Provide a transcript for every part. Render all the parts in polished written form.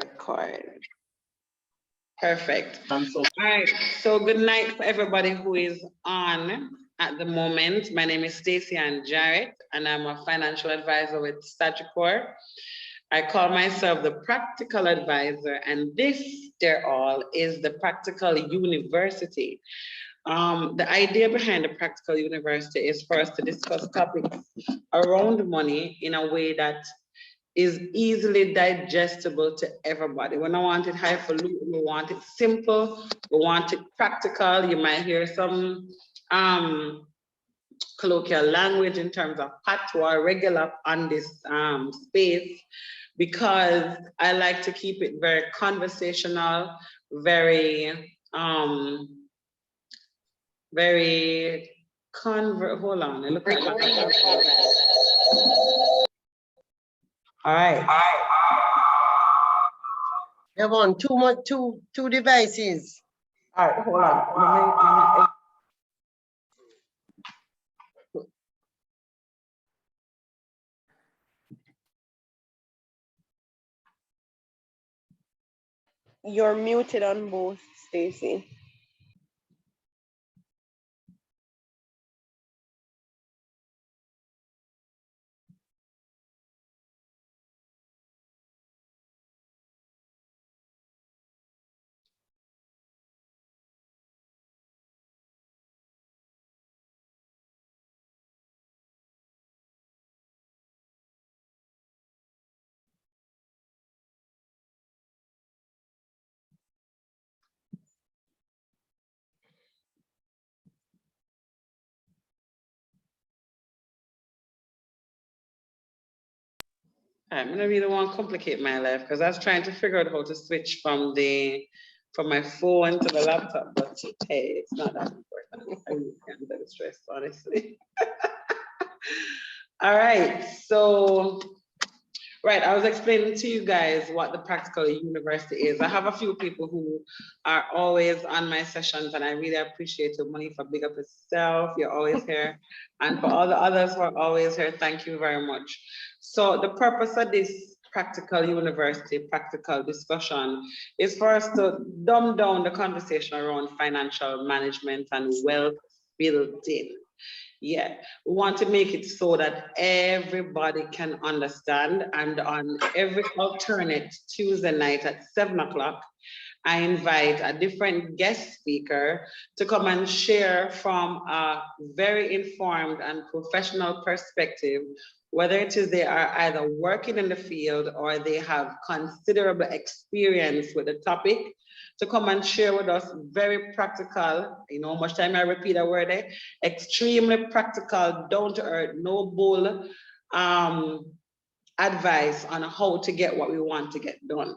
Record. Perfect. All right. So good night for everybody who is on at the moment. My name is Stacy-ann Jarrett, and I'm a financial advisor with Stature. I call myself the practical advisor, and this, dear all, is the practical university. The idea behind the practical university is for us to discuss topics around money in a way that is easily digestible to everybody. We don't want it highfalutin, we want it simple, we want it practical. You might hear some colloquial language in terms of patois regular on this space, because I like to keep it very conversational, very hold on, look at all right. You have on two devices. All right, hold on. You're muted on both, Stacy. I'm gonna really want to complicate my life because I was trying to figure out how to switch from my phone to the laptop, but hey, it's not that important. I really can't get stressed, honestly. All right, so I was explaining to you guys what the practical university is. I have a few people who are always on my sessions, and I really appreciate your money for big up yourself. You're always here. And for all the others who are always here, thank you very much. So the purpose of this practical university, practical discussion, is for us to dumb down the conversation around financial management and wealth building. Yeah, we want to make it so that everybody can understand. And on every alternate Tuesday night at 7 o'clock, I invite a different guest speaker to come and share from a very informed and professional perspective, whether it is they are either working in the field or they have considerable experience with the topic, to come and share with us very practical, you know, much time I repeat a word there, extremely practical, down to earth, no bull advice on how to get what we want to get done.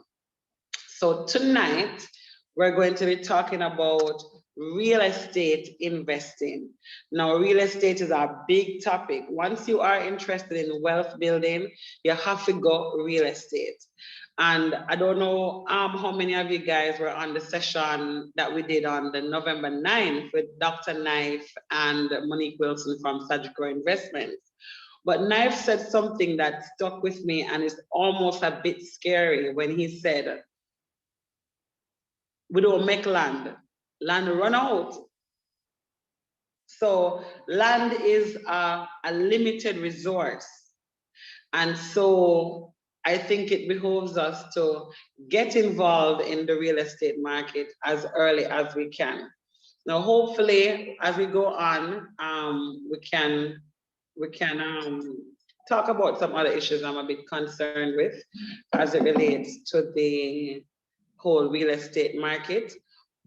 So tonight, we're going to be talking about real estate investing. Now, real estate is a big topic. Once you are interested in wealth building, you have to go real estate. And I don't know how many of you guys were on the session that we did on the November 9th with Dr. Knife and Monique Wilson from Sagicor Investments. But Knife said something that stuck with me and is almost a bit scary when he said, we don't make land, land run out. So land is a limited resource. And so I think it behoves us to get involved in the real estate market as early as we can. Now, hopefully, as we go on, we can talk about some other issues I'm a bit concerned with as it relates to the whole real estate market.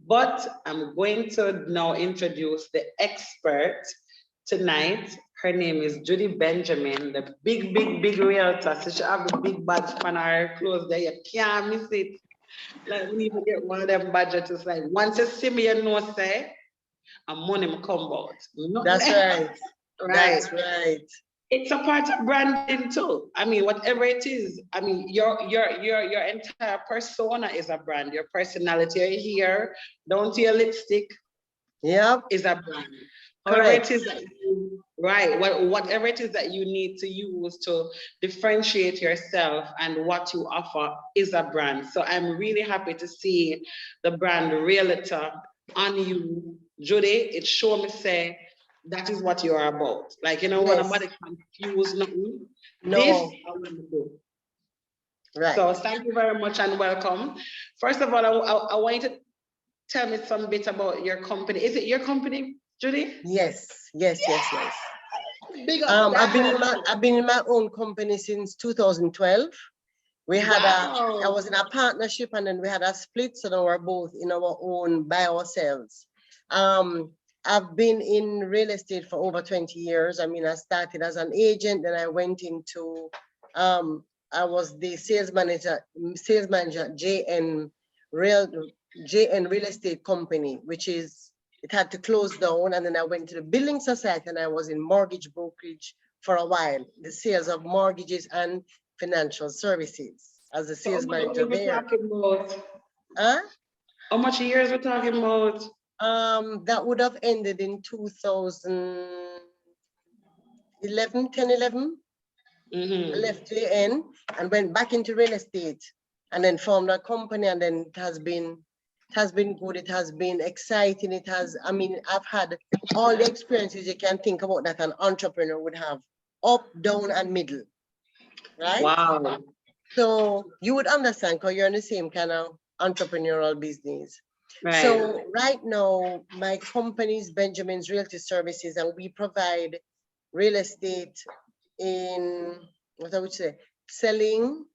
But I'm going to now introduce the expert tonight. Her name is Judy Benjamin, the big realtor. So she have the big badge on her clothes there. You can't miss it. Like, we need to get one of them badges. It's like, once you see me, you know, say, and money will come out. That's right. Right. That's right. It's a part of branding too. I mean, whatever it is, I mean, your entire persona is a brand. Your personality here, down to your lipstick, Yep, is a brand. However Correct. it is that you, right, whatever it is that you need to use to differentiate yourself and what you offer is a brand. So I'm really happy to see the brand Realtor on you, Judy. It sure me say that is what you are about. Like, you know, when Yes. nobody confused nothing, this No. I want to do. Right. So thank you very much and welcome. First of all, I want you to tell me some bit about your company. Is it your company, Judy? Yes. Yes. Yes. Yes. Big up that. I've been in my own company since 2012. We had I Wow. was in a partnership and then we had a split, so now we're both in our own by ourselves. I've been in real estate for over 20 years. I mean, I started as an agent, then I went into, I was the sales manager at JN Real Estate Company, which is, it had to close down. And then I went to the Building Society and I was in mortgage brokerage for a while, the sales of mortgages and financial services as a So how sales much manager years we there. talking about? Huh? How much years we talking about? That would have ended in 2011, 10, 11. I Mm-hmm. left JN and went back into real estate and then formed a company, and then it has been good. It has been exciting. It has, I mean, I've had all the experiences you can think about that an entrepreneur would have, up, down, and middle, right? Wow. So you would understand because you're in the same kind of entrepreneurial business. Right. So right now, my company is Benjamin's Realty Services, and we provide real estate in, what I would say, selling,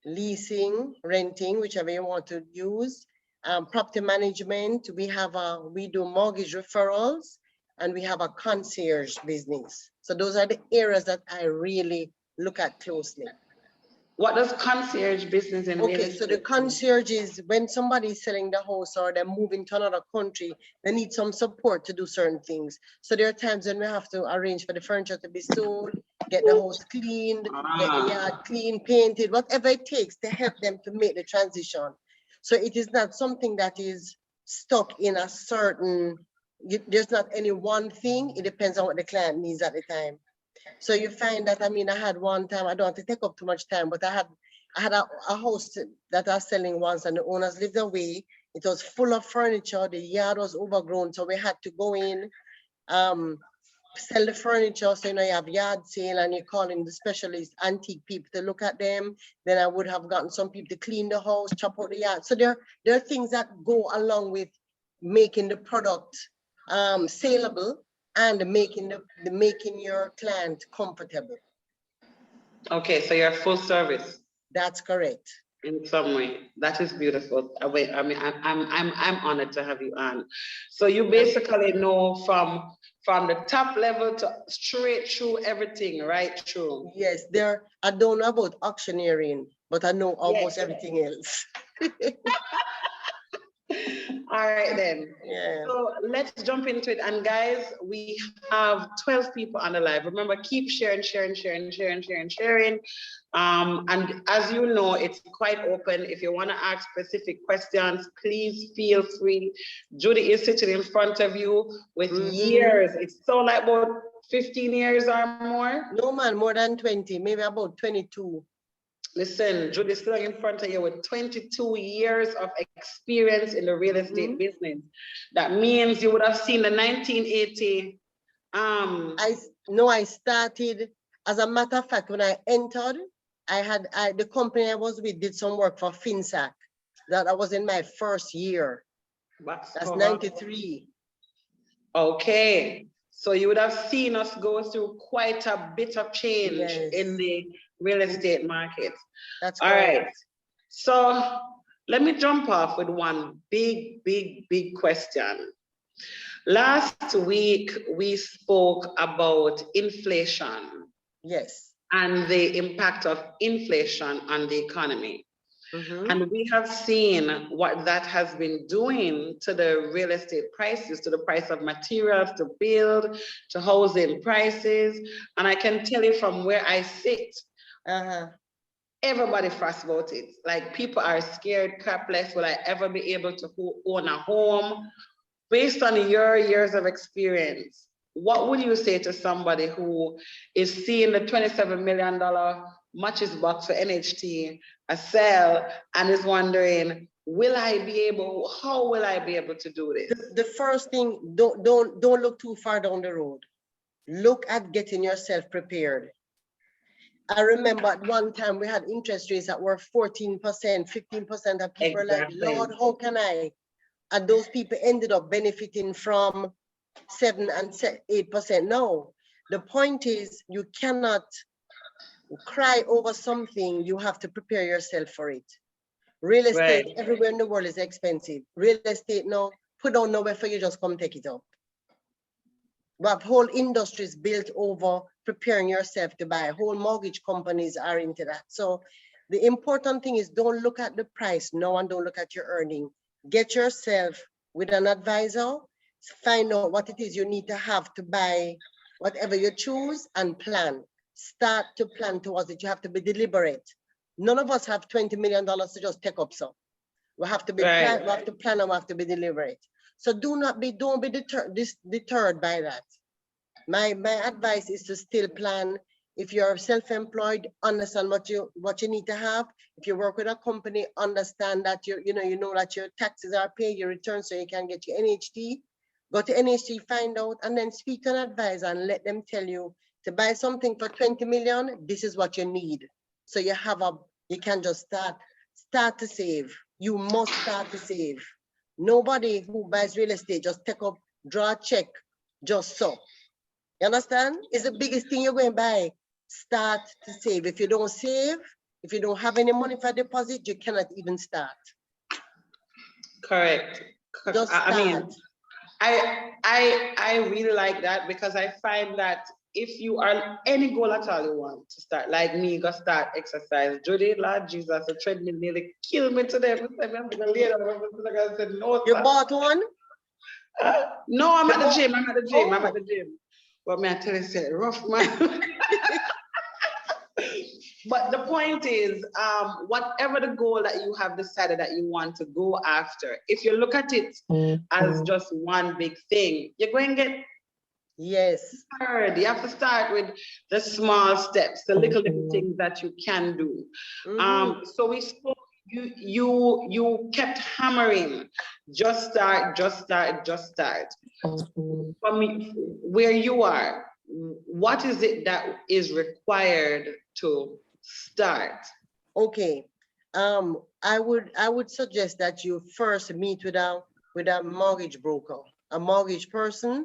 leasing, renting, whichever you want to use, property management. We do mortgage referrals, and we have a concierge business. So those are the areas that I really look at closely. What does concierge business in real Okay, estate? so the concierge is when somebody is selling the house or they're moving to another country, they need some support to do certain things. So there are times when we have to arrange for the furniture to be sold, get the house cleaned, get the yard clean, painted, whatever it takes to help them to make the transition. So it is not something that is stuck in a certain, there's not any one thing. It depends on what the client needs at the time. So you find that, I mean, I had one time, I don't want to take up too much time, but I had a house that I was selling once, and the owners lived away. It was full of furniture. The yard was overgrown. So we had to go in, sell the furniture. So, you know, you have yard sale and you call in the specialist antique people to look at them. Then I would have gotten some people to clean the house, chop out the yard. So there are things that go along with making the product saleable and making your client comfortable. Okay, so you're full service That's correct. in some way. That is beautiful. I mean, I'm honored to have you on. So you basically know from the top level to straight through everything, right through. Yes, I don't know about auctioneering, but I know almost everything else. All right then. Yeah. So let's jump into it. And guys, we have 12 people on the live. Remember, keep sharing. And as you know, it's quite open. If you want to ask specific questions, please feel free. Judy is sitting in front of you with years. It's so like about 15 years or more. No, man, more than 20, maybe about 22. Listen, Judy's sitting in front of you with 22 years of experience in the real estate business. That means you would have seen the 1980. I started, as a matter of fact, when I entered, the company I was with did some work for FinSac. That I was in my first year. That's 93. Okay. So you would have seen us go through quite a bit of change in the real estate market. That's all correct. Right. So let me jump off with one big question. Last week, we spoke about inflation. Yes. And the impact of inflation on the economy. And we have seen what that has been doing to the real estate prices, to the price of materials to build, to housing prices. And I can tell you from where I sit, everybody fuss about it. Like, people are scared, capless, will I ever be able to own a home? Based on your years of experience, what would you say to somebody who is seeing the $27 million matches box for NHT, a sale, and is wondering, how will I be able to do this? The first thing, don't look too far down the road. Look at getting yourself prepared. I remember at one time we had interest rates that were 14%, 15%, and people were like, Lord, how can I? And those people ended up benefiting from 7 and 8%. No, the point is you cannot cry over something. You have to prepare yourself for it. Real estate everywhere in the world is expensive. Real estate now, put on nowhere for you, just come take it up. But whole industries built over preparing yourself to buy. Whole mortgage companies are into that. So the important thing is don't look at the price now and don't look at your earning. Get yourself with an advisor, find out what it is you need to have to buy whatever you choose and plan. Start to plan towards it. You have to be deliberate. None of us have $20 million to just take up some. We have to be plan, we have to plan and we have to be deliberate. So don't be deterred by that. My advice is to still plan. If you're self-employed, understand what you need to have. If you work with a company, understand that you know that your taxes are paid, your returns, so you can get your NHT. Go to NHT, find out, and then speak to an advisor and let them tell you to buy something for 20 million. This is what you need. So you can just start to save. You must start to save. Nobody who buys real estate just take up, draw a check, just so. You understand? It's the biggest thing you're going to buy. Start to save. If you don't save, if you don't have any money for deposit, you cannot even start. Correct. Just start. I mean, I really like that, because I find that if you are any goal at all you want to start, like me, go start exercise. Judy, Lord Jesus, the treadmill nearly killed me today. I said, no, you bought one? No, I'm at the gym. I'm at the gym. But me, I tell you, it's rough, man. But the point is, whatever the goal that you have decided that you want to go after, if you look at it as just one big thing, you're going to get tired. You have to start with the small steps, the little things that you can do. So we spoke. You kept hammering, just start. For me, where you are, what is it that is required to start? Okay, I would suggest that you first meet with a mortgage broker, a mortgage person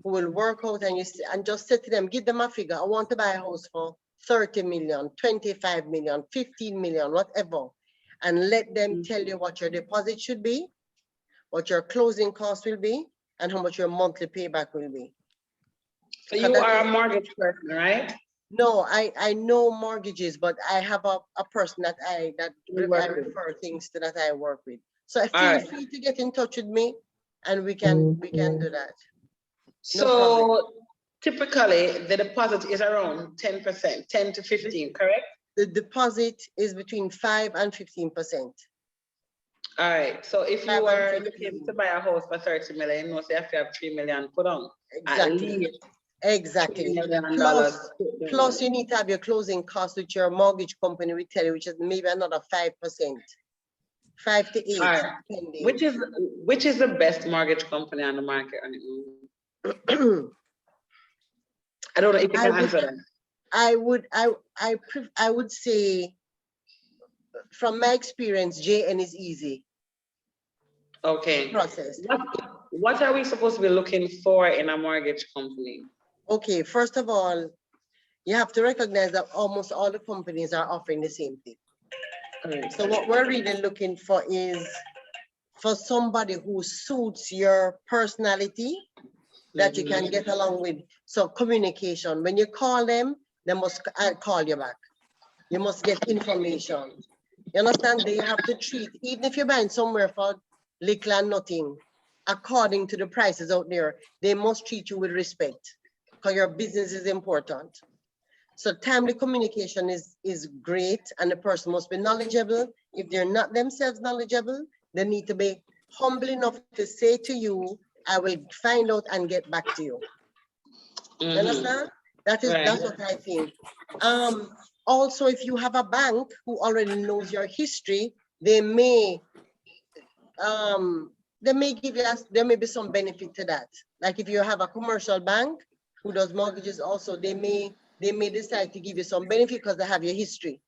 who will work out and just say to them, give them a figure. I want to buy a house for 30 million, 25 million, 15 million, whatever. And let them tell you what your deposit should be, what your closing cost will be, and how much your monthly payback will be. So you are a mortgage person, right? No, I know mortgages, but I have a person that I refer things to that I work with. So feel free to get in touch with me, and we can do that. No problem. Typically the deposit is around 10%, 10 to 15, correct? The deposit is between 5 and 15%. All right. So if you were looking to buy a house for 30 million, you know, so you have to have 3 million put on. Exactly. Plus you need to have your closing costs, which your mortgage company will tell you, which is maybe another 5%. 5 to 8. Right. Which is the best mortgage company on the market? I don't know if you can answer that. I would say, from my experience, JN is easy. Okay. Process. What are we supposed to be looking for in a mortgage company? Okay, first of all, you have to recognize that almost all the companies are offering the same thing. So what we're really looking for is for somebody who suits your personality, that you can get along with. So communication, when you call them, they must call you back. You must get information. You understand? They have to treat, even if you're buying somewhere for little and nothing, according to the prices out there, they must treat you with respect, because your business is important. So timely communication is great, and the person must be knowledgeable. If they're not themselves knowledgeable, they need to be humble enough to say to you, I will find out and get back to you. You understand? That's Right. what I think. Also, if you have a bank who already knows your history, they may give you there may be some benefit to that. Like if you have a commercial bank who does mortgages also, they may decide to give you some benefit because they have your history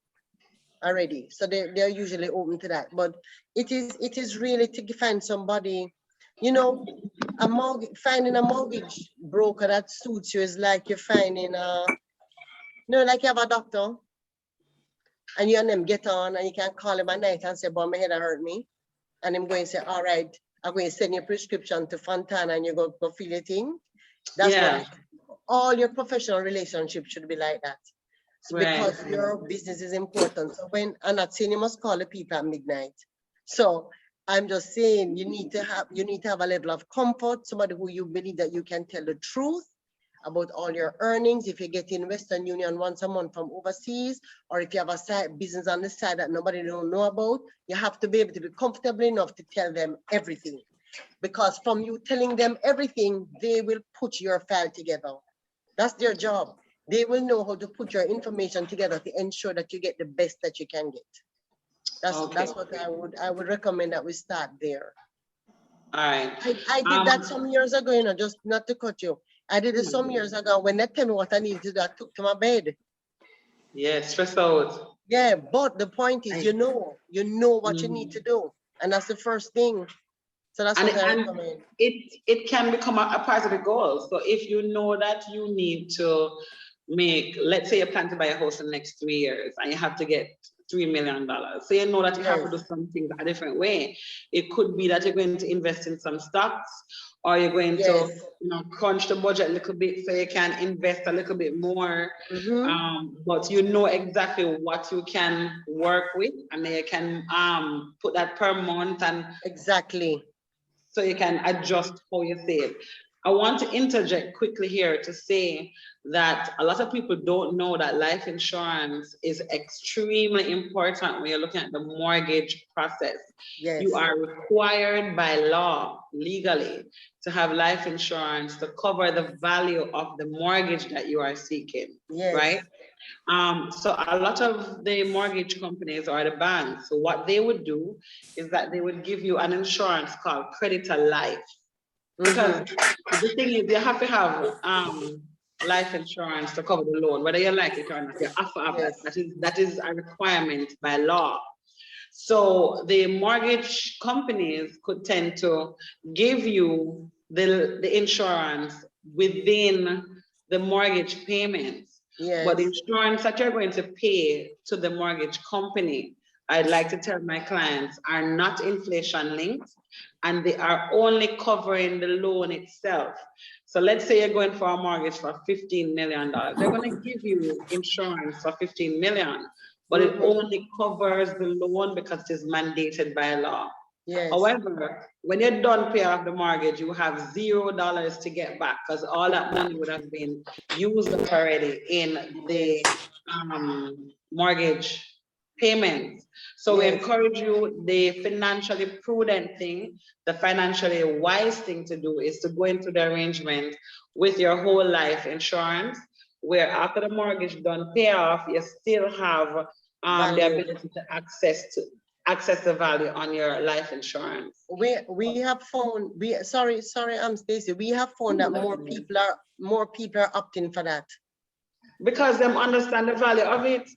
already. So they're usually open to that. But it is really to find somebody, you know, finding a mortgage broker that suits you is like you're finding like you have a doctor and you and them get on and you can call him at night and say, boy, my head hurt me. And I'm going to say, all right, I'm going to send your prescription to Fontana and you go feel your thing. That's what all your professional relationships should be like that. So because your business is important. So I'm not saying you must call the people at midnight. So I'm just saying you need to have a level of comfort, somebody who you believe that you can tell the truth about all your earnings. If you get in Western Union once a month from overseas, or if you have a side business on the side that nobody don't know about, you have to be able to be comfortable enough to tell them everything. Because from you telling them everything, they will put your file together. That's their job. They will know how to put your information together to ensure that you get the best that you can get. That's what I would recommend that we start there. All right. I did that some years ago, just not to cut you. I did it some years ago. When they tell me what I needed to do, I took to my bed. Yeah, stress out. Yeah, but the point is, you know what you need to do. And that's the first thing. So that's what I recommend. It can become a part of the goal. So if you know that you need to make, let's say you plan to buy a house in the next 3 years and you have to get $3 million. So you know that you have to do something a different way. It could be that you're going to invest in some stocks, or you're going to crunch the budget a little bit so you can invest a little bit more. But you know exactly what you can work with, and then you can put that per month and exactly. So you can adjust how you save. I want to interject quickly here to say that a lot of people don't know that life insurance is extremely important when you're looking at the mortgage process. Yes. You are required by law, legally, to have life insurance to cover the value of the mortgage that you are seeking, right? So a lot of the mortgage companies or the banks, so what they would do is that they would give you an insurance called Creditor Life. Because the thing is, you have to have life insurance to cover the loan, whether you like it or not. You have to have that is a requirement by law. So the mortgage companies could tend to give you the insurance within the mortgage payments. But the insurance that you're going to pay to the mortgage company, I'd like to tell my clients, are not inflation linked, and they are only covering the loan itself. So let's say you're going for a mortgage for $15 million. They're going to give you insurance for $15 million, but it only covers the loan because it is mandated by law. However, when you're done paying off the mortgage, you have $0 to get back because all that money would have been used up already in the mortgage payments. So we encourage you, the financially prudent thing, the financially wise thing to do is to go into the arrangement with your whole life insurance, where after the mortgage done pay off, you still have the ability to access the value on your life insurance. We have found sorry, I'm Stacy. We have found that more people are opting for that. Because them understand the value of it.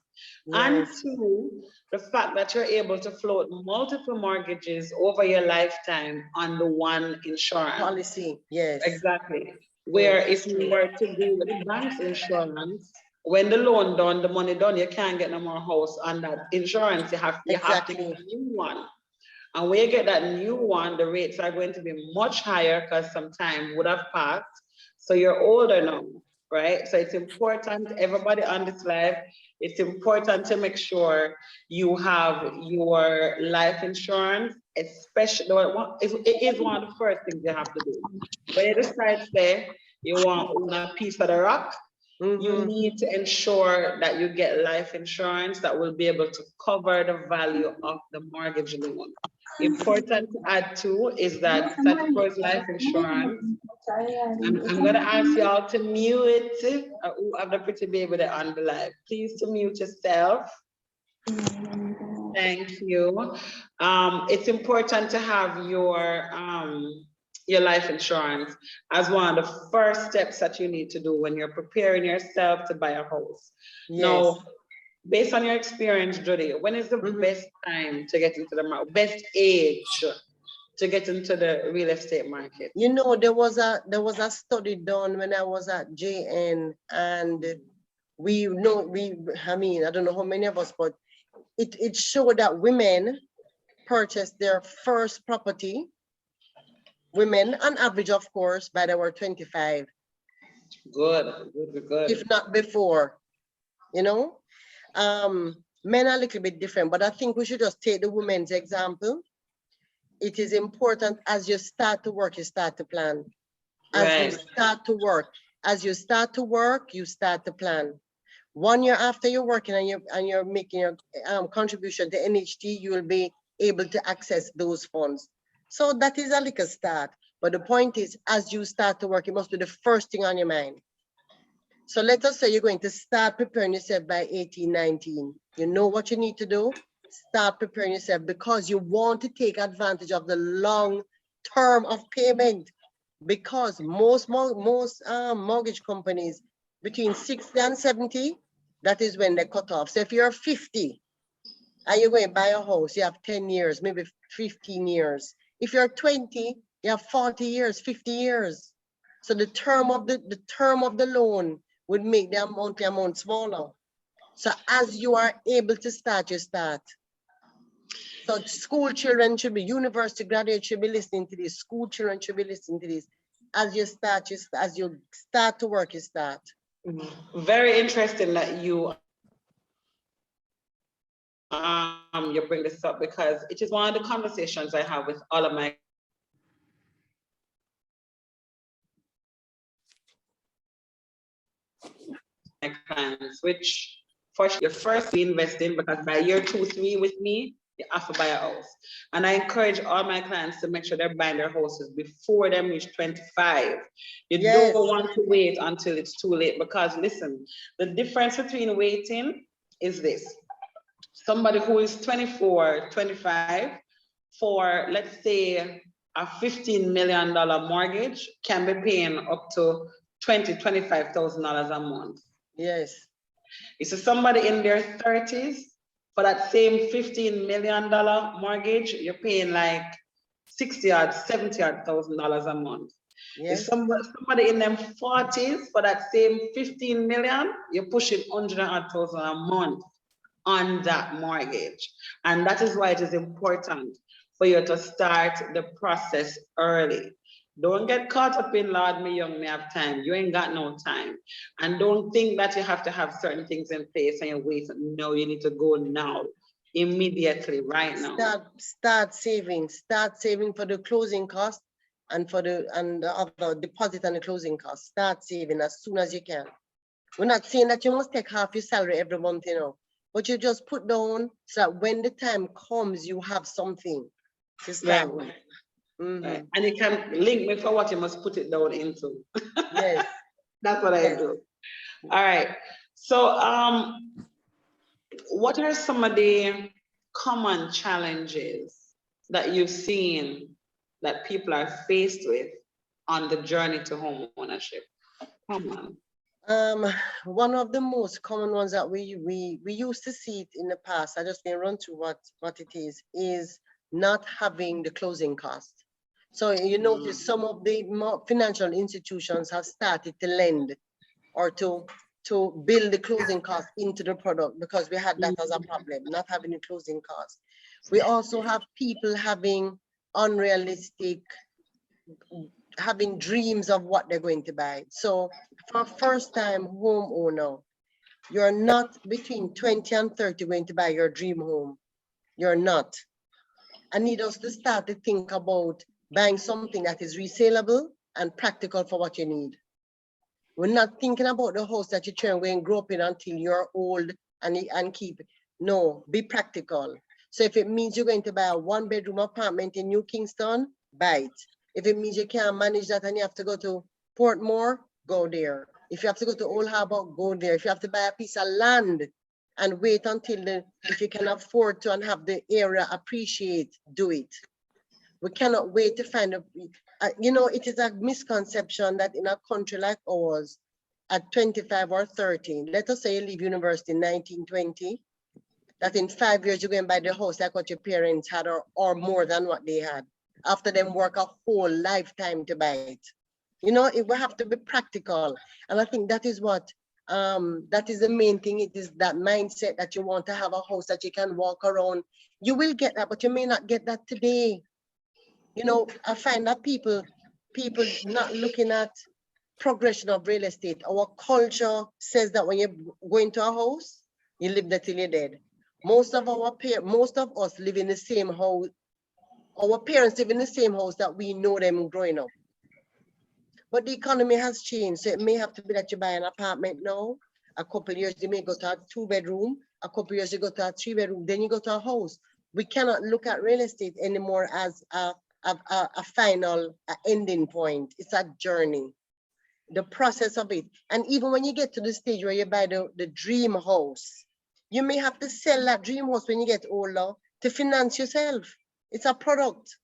And two, the fact that you're able to float multiple mortgages over your lifetime on the one insurance policy. Exactly. Where if you were to go with the bank's insurance, when the loan done, the money done, you can't get no more house on that insurance. You have to get a new one. And when you get that new one, the rates are going to be much higher because some time would have passed. So you're older now, right? So it's important, everybody on this live, it's important to make sure you have your life insurance, especially, it is one of the first things you have to do. When you decide to say you want a piece of the rock, you need to ensure that you get life insurance that will be able to cover the value of the mortgage loan. Important to add too is that statutory life insurance. I'm gonna ask y'all to mute who have the pretty baby that on the live. Please to mute yourself. Thank you. It's important to have your life insurance as one of the first steps that you need to do when you're preparing yourself to buy a house. Yes. Now, based on your experience, Judy, when is the best time to get into the market, best age to get into the real estate market? You know, there was a study done when I was at JN, and I mean, I don't know how many of us, but it showed that women purchased their first property, women on average, of course, by they were 25. Good. If not before, you know. Men are a little bit different, but I think we should just take the women's example. It is important as you start to work, you start to plan. As you start to work, you start to plan. 1 year after you're working and you're making your contribution to NHT, you will be able to access those funds. So that is a little start. But the point is, as you start to work, it must be the first thing on your mind. So let us say you're going to start preparing yourself by 18, 19. You know what you need to do? Start preparing yourself because you want to take advantage of the long term of payment, because most mortgage companies between 60 and 70, that is when they cut off. So if you're 50 and you're going to buy a house, you have 10 years, maybe 15 years. If you're 20, you have 40 years, 50 years. So the term of the loan would make the amount smaller. So as you are able to start, you start. So school children should be, university graduates should be listening to this. School children should be listening to this. As you start, as you start to work, you start. Very interesting that you bring this up, because it is one of the conversations I have with all of my clients, which for sure, you first be investing, because by year 2, 3 with me, you have to buy a house. And I encourage all my clients to make sure they're buying their houses before they reach 25. You don't want to wait until it's too late, because listen, the difference between waiting is this. Somebody who is 24, 25, for let's say a $15 million mortgage can be paying up to $20,000, $25,000 a month. Yes. You see somebody in their 30s, for that same $15 million mortgage, you're paying like $60,000 or $70,000 a month. Yes. If somebody in them 40s, for that same 15 million, you're pushing $100,000 a month on that mortgage. And that is why it is important for you to start the process early. Don't get caught up in, Lord, me young, me have time. You ain't got no time. And don't think that you have to have certain things in place and you wait. No, you need to go now, immediately, right now. Start saving for the closing cost and for the other deposit and the closing cost. Start saving as soon as you can. We're not saying that you must take half your salary every month, you know, but you just put down so that when the time comes, you have something to start with. Right. And you can link me for what you must put it down into. Yes. That's what I do. All right. So what are some of the common challenges that you've seen that people are faced with on the journey to home ownership? Come on. One of the most common ones that we used to see it in the past, I just can run through what it is not having the closing cost. So you notice some of the financial institutions have started to lend or to build the closing cost into the product, because we had that as a problem, not having the closing cost. We also have people having unrealistic, having dreams of what they're going to buy. So for a first-time homeowner, you're not between 20 and 30 going to buy your dream home. You're not. I need us to start to think about buying something that is resaleable and practical for what you need. We're not thinking about the house that you're trying to grow up in until you're old and keep it. No, be practical. So if it means you're going to buy a 1-bedroom apartment in New Kingston, buy it. If it means you can't manage that and you have to go to Portmore, go there. If you have to go to Old Harbour, go there. If you have to buy a piece of land and wait until if you can afford to and have the area appreciate, do it. We cannot wait to find you know, it is a misconception that in a country like ours, at 25 or 30, let us say you leave university in 1920, that in 5 years you're going to buy the house like what your parents had or more than what they had. After them work a whole lifetime to buy it. You know, it will have to be practical. And I think that is what, that is the main thing. It is that mindset that you want to have a house that you can walk around. You will get that, but you may not get that today. You know, I find that people not looking at progression of real estate. Our culture says that when you go into a house, you live there till you're dead. Most of us live in the same house. Our parents live in the same house that we know them growing up. But the economy has changed. So it may have to be that you buy an apartment now. A couple of years, you may go to a 2-bedroom. A couple of years, you go to a 3-bedroom. Then you go to a house. We cannot look at real estate anymore as a final ending point. It's a journey. The process of it. And even when you get to the stage where you buy the dream house, you may have to sell that dream house when you get older to finance yourself. It's a product.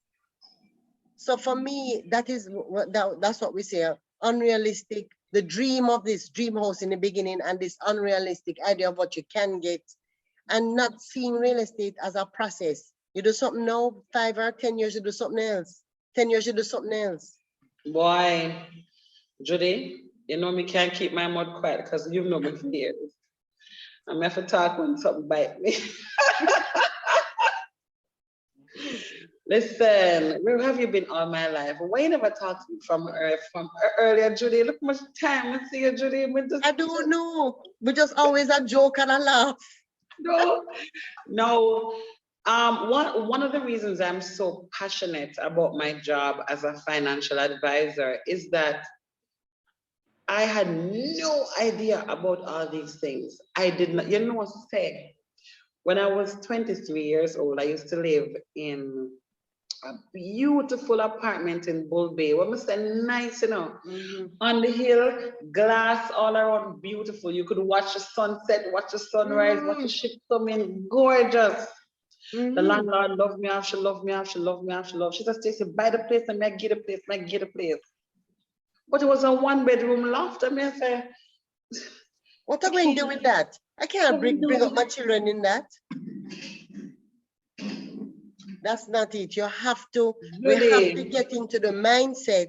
So for me, that's what we say, unrealistic, the dream of this dream house in the beginning and this unrealistic idea of what you can get and not seeing real estate as a process. You do something now, 5 or 10 years, you do something else. 10 years, you do something else. Boy, Judy, you know me can't keep my mouth quiet because you've known me for years. I'm have to talk when something bite me. Listen, where have you been all my life? Why you never talked to me from earlier, Judy? Look how much time I see you, Judy. I don't know. We just always a joke and a laugh. No. One of the reasons I'm so passionate about my job as a financial advisor is that I had no idea about all these things. I did not, you know what to say? When I was 23 years old, I used to live in a beautiful apartment in Bull Bay. What must say nice, you know, on the hill, glass all around, beautiful. You could watch the sunset, watch the sunrise, watch the ship come in, gorgeous. The landlord loved me off, she loved me off, she loved me off, she loved. She said, Stacy, buy the place and make get a place, make get a place. But it was a 1-bedroom loft. I mean, I say, what are we going to do with that? I can't bring up my children in that. That's not it. You have to, we have to get into the mindset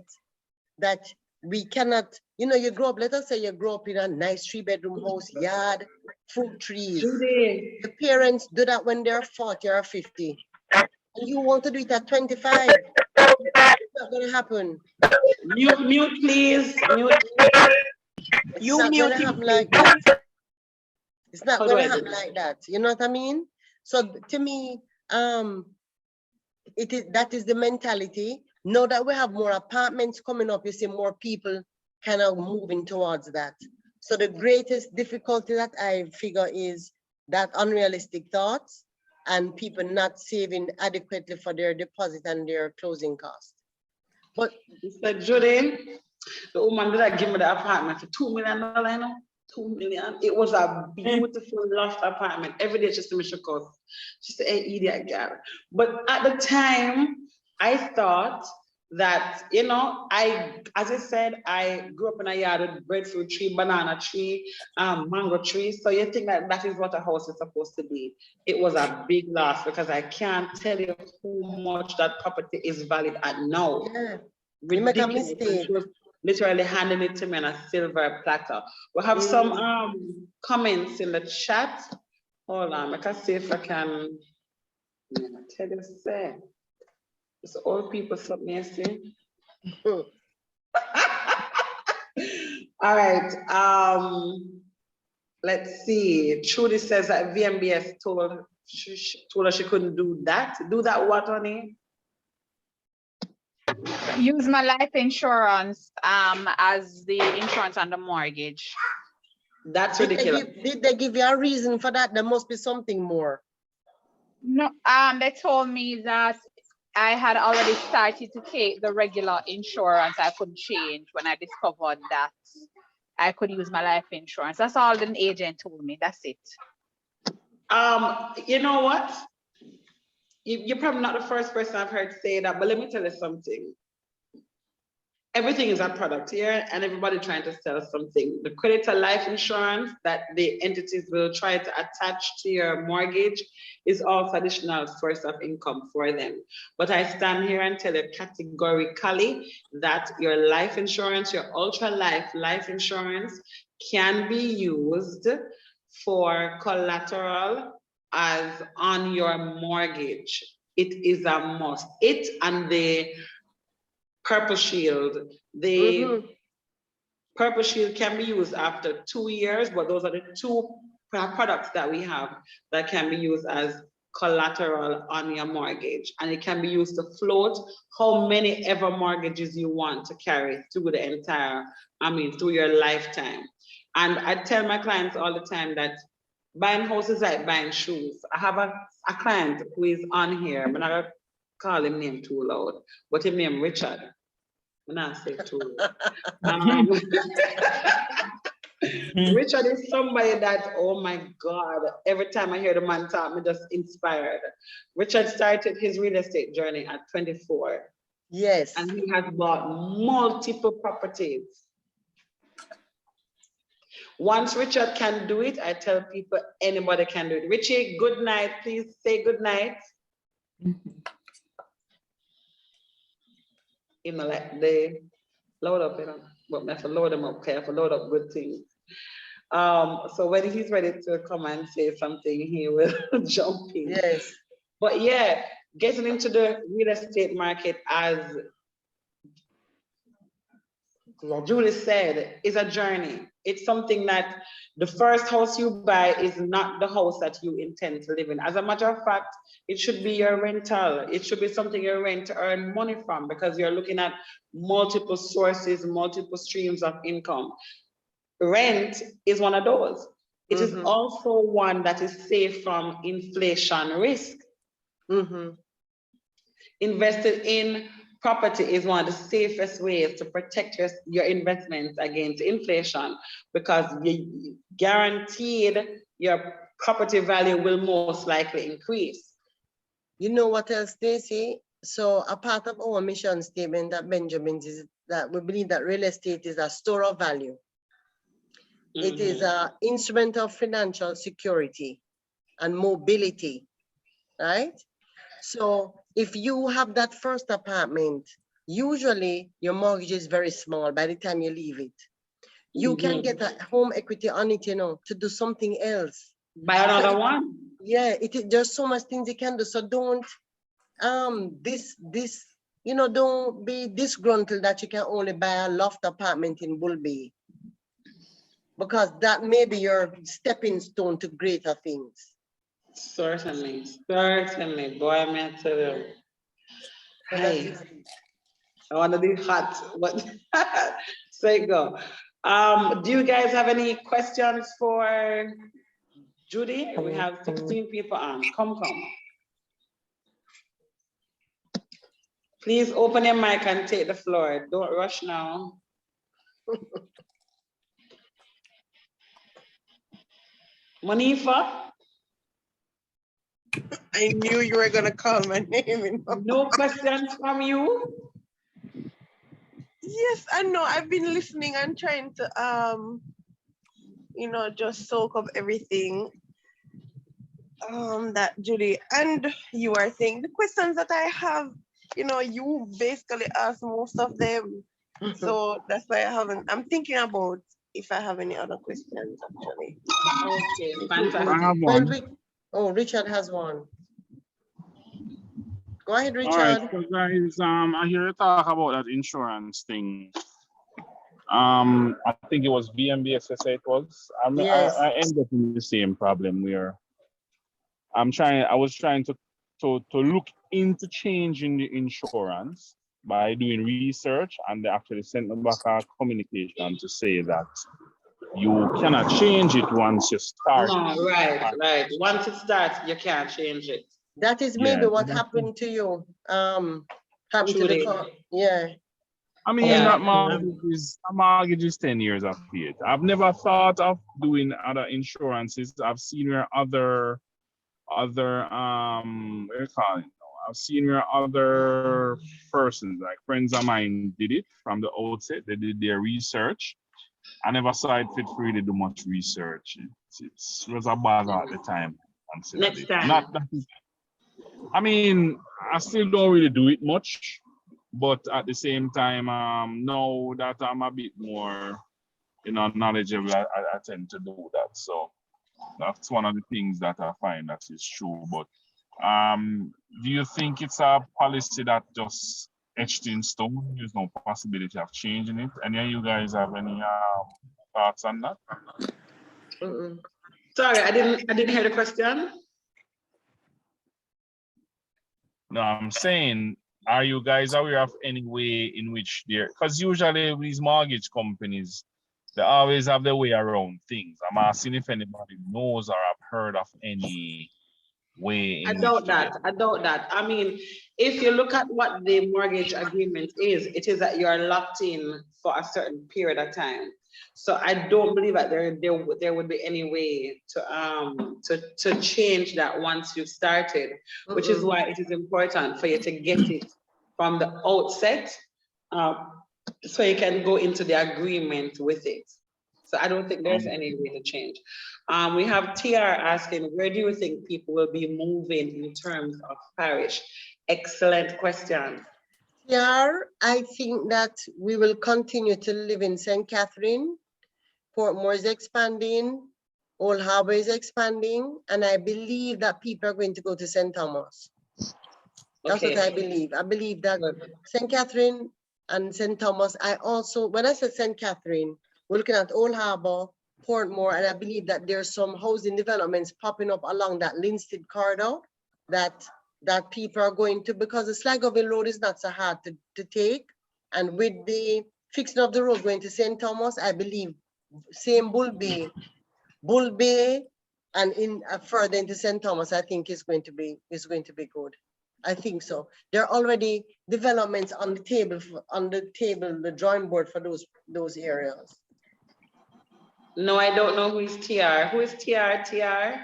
that we cannot, you know, you grow up, let us say you grow up in a nice 3-bedroom house, yard, fruit trees. Judy. The parents do that when they're 40 or 50. And you want to do it at 25. It's not going to happen. Mute, please. Mute. It's not going to happen like that. It's not going to happen like that. You know what I mean? So to me, that is the mentality. Now that we have more apartments coming up, you see more people kind of moving towards that. So the greatest difficulty that I figure is that unrealistic thoughts and people not saving adequately for their deposit and their closing costs. But Mr. Judy, the woman that give me the apartment for $2 million, you know? $2 million. It was a beautiful loft apartment. Every day she said me she cost. She said, hey, idiot girl. But at the time, I thought that, you know, as I said, I grew up in a yard with breadfruit tree, banana tree, mango tree. So you think that is what a house is supposed to be. It was a big loss because I can't tell you how much that property is valued at now. yeah, you make a mistake. She was literally handing it to me on a silver platter. We have some comments in the chat. Hold on, I can see if I can tell you, say. It's old people something you see. All right. Let's see. Judy says that VMBS told her she couldn't do that. Do that what, honey? Use my life insurance as the insurance on the mortgage. That's ridiculous. Did they give you a reason for that? There must be something more. No, they told me that I had already started to take the regular insurance. I could change when I discovered that I could use my life insurance. That's all the agent told me. That's it. You know what? You're probably not the first person I've heard say that, but let me tell you something. Everything is a product here, and everybody trying to sell something. The creditor life insurance that the entities will try to attach to your mortgage is also additional source of income for them. But I stand here and tell you categorically that your life insurance, your ultra life insurance can be used for collateral as on your mortgage. It is a must. It and the Purple Shield. The Purple Shield can be used after 2 years, but those are the two products that we have that can be used as collateral on your mortgage. And it can be used to float how many ever mortgages you want to carry through the entire, through your lifetime. And I tell my clients all the time that buying houses is like buying shoes. I have a client who is on here, I'm not gonna call him name too loud, but his name Richard. I'm not say too loud. Richard is somebody that, oh my God, every time I hear the man talk, I'm just inspired. Richard started his real estate journey at 24. Yes. And he has bought multiple properties. Once Richard can do it, I tell people anybody can do it. Richie, good night. Please say good night. You know, like they load up, but I have to load them up, okay? I have to load up good things. So when he's ready to come and say something, he will jump in. Yes. But yeah, getting into the real estate market, as Judy said, is a journey. It's something that the first house you buy is not the house that you intend to live in. As a matter of fact, it should be your rental. It should be something you rent to earn money from, because you're looking at multiple sources, multiple streams of income. Rent is one of those. It is also one that is safe from inflation risk. Invested in property is one of the safest ways to protect your investments against inflation, because you guaranteed your property value will most likely increase. You know what else, Stacy? So a part of our mission statement at Benjamin's is that we believe that real estate is a store of value. It is an instrument of financial security and mobility, right? So if you have that first apartment, usually your mortgage is very small by the time you leave it. You can get a home equity on it, to do something else. Buy another one. Yeah, there's so much things you can do. So don't don't be disgruntled that you can only buy a loft apartment in Bull Bay, because that may be your stepping stone to greater things. Certainly, boy, I'm gonna tell you. Hey, I want to be hot, but so you go. Do you guys have any questions for Judy? We have 16 people on. Come. Please open your mic and take the floor. Don't rush now. Monifa? I knew you were going to call my name. No questions from you? Yes, I know. I've been listening and trying to, just soak up everything that Judy and you are saying. The questions that I have, you basically asked most of them. So that's why I'm thinking about if I have any other questions, actually. Okay, fantastic. I have one. Richard has one. Go ahead, Richard. All right, so guys, I hear you talk about that insurance thing. I think it was BMBSSA it was. Yes. I ended up in the same problem where I was trying to look into changing the insurance by doing research, and they actually sent me back a communication to say that you cannot change it once you start. No, right. Once it starts, you can't change it. That is maybe Yeah, what that's- happened to you. Happened to the Judy. car. Yeah. I mean, Yeah. that mortgage is 10 years of it. I've never thought of doing other insurances. I've seen where other what do you call it? I've seen where other persons, like friends of mine, did it from the outset. They did their research. I never saw it fit for you to do much research. It was a bother at the time. Next time. Not that. I mean, I still don't really do it much, but at the same time, now that I'm a bit more, knowledgeable, I tend to do that. So that's one of the things that I find that is true. But do you think it's a policy that just etched in stone? There's no possibility of changing it? Any of you guys have any thoughts on that? Sorry, I didn't hear the question. No, I'm saying, are you guys aware of any way in which because usually these mortgage companies, they always have their way around things. I'm asking if anybody knows or have heard of any way I in doubt which that. I doubt that. I mean, if you look at what the mortgage agreement is, it is that you are locked in for a certain period of time. So I don't believe that there would be any way to change that once you've started, which is why it is important for you to get it from the outset, so you can go into the agreement with it. So I don't think there's any way to change. We have TR asking, where do you think people will be moving in terms of parish? Excellent question. Yeah, I think that we will continue to live in St. Catherine. Portmore is expanding. Old Harbor is expanding. And I believe that people are going to go to St. Thomas. That's what I believe. I believe that St. Catherine and St. Thomas, when I said St. Catherine, we're looking at Old Harbor, Portmore, and I believe that there's some housing developments popping up along that Linstead corridor that people are going to, because the Sligoville Road is not so hard to take. And with the fixing of the road going to St. Thomas, I believe same Bull Bay, and in further into St. Thomas, I think is going to be good. I think so. There are already developments on the table, the drawing board for those areas. No, I don't know who is TR. Who is TR? TR?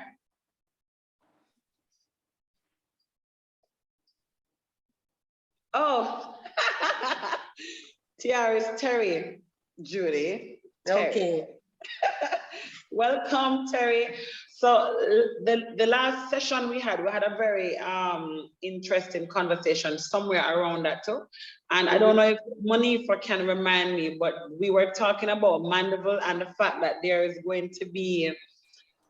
Oh, TR is Terry, Judy. Terry. Okay. Welcome, Terry. So the last session we had a very interesting conversation somewhere around that too. And I don't know if Monifa can remind me, but we were talking about Mandeville and the fact that there is going to be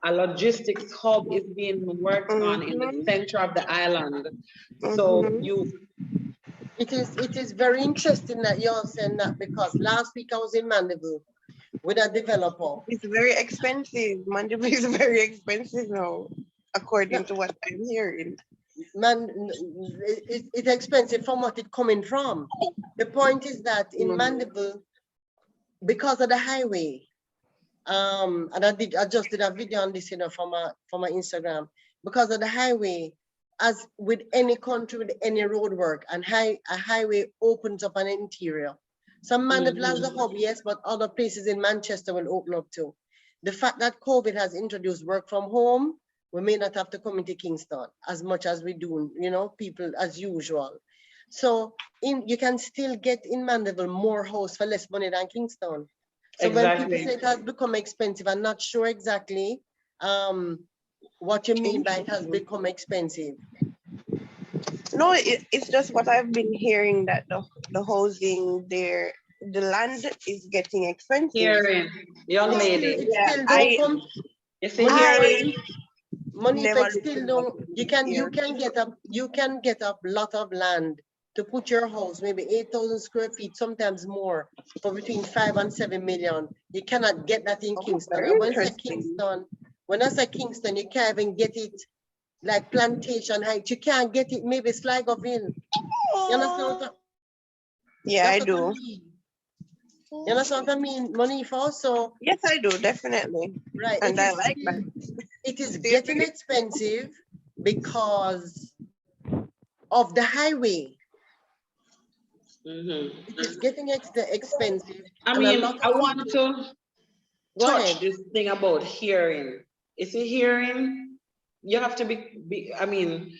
a logistics hub is being worked on in the center of the island. So It is very interesting that you're saying that, because last week I was in Mandeville with a developer. It's very expensive. Mandeville is very expensive now, according to what I'm hearing. Man, it's expensive from what it's coming from. The point is that in Mandeville, because of the highway, and I just did a video on this, from my Instagram, because of the highway, as with any country, with any road work, and a highway opens up an interior. Some Mandeville has a hub, yes, but other places in Manchester will open up too. The fact that COVID has introduced work from home, we may not have to come into Kingston as much as we do, people as usual. So you can still get in Mandeville more house for less money than Kingston. So when people say it has become expensive, I'm not sure exactly what you mean by it has become expensive. No, it's just what I've been hearing, that the housing there, the land is getting expensive. Hearing, young lady. Money for still don't, you can get a lot of land to put your house, maybe 8,000 square feet, sometimes more, for between 5 and 7 million. You cannot get that in Kingston. And when I say Kingston, you can't even get it like Plantation Heights. You can't get it maybe Sligoville. You understand what I do. You understand what I mean? Money for so. Yes, I do, definitely. Right. And I like that. It is getting expensive, because of the highway. Mm-hmm. It is getting expensive. I and a mean, lot I of want people- to Go touch ahead. this thing about hearing. Is it hearing? You have to I mean,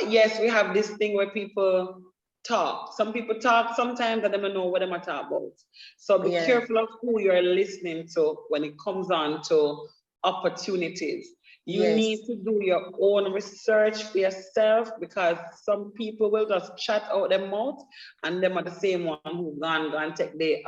yes, we have this thing where people talk. Some people talk sometimes and they don't know what they are talking about. So be Yeah. careful of who you're listening to when it comes on to opportunities. You Yes. need to do your own research for yourself, because some people will just chat out their mouth and them are the same one who gone take the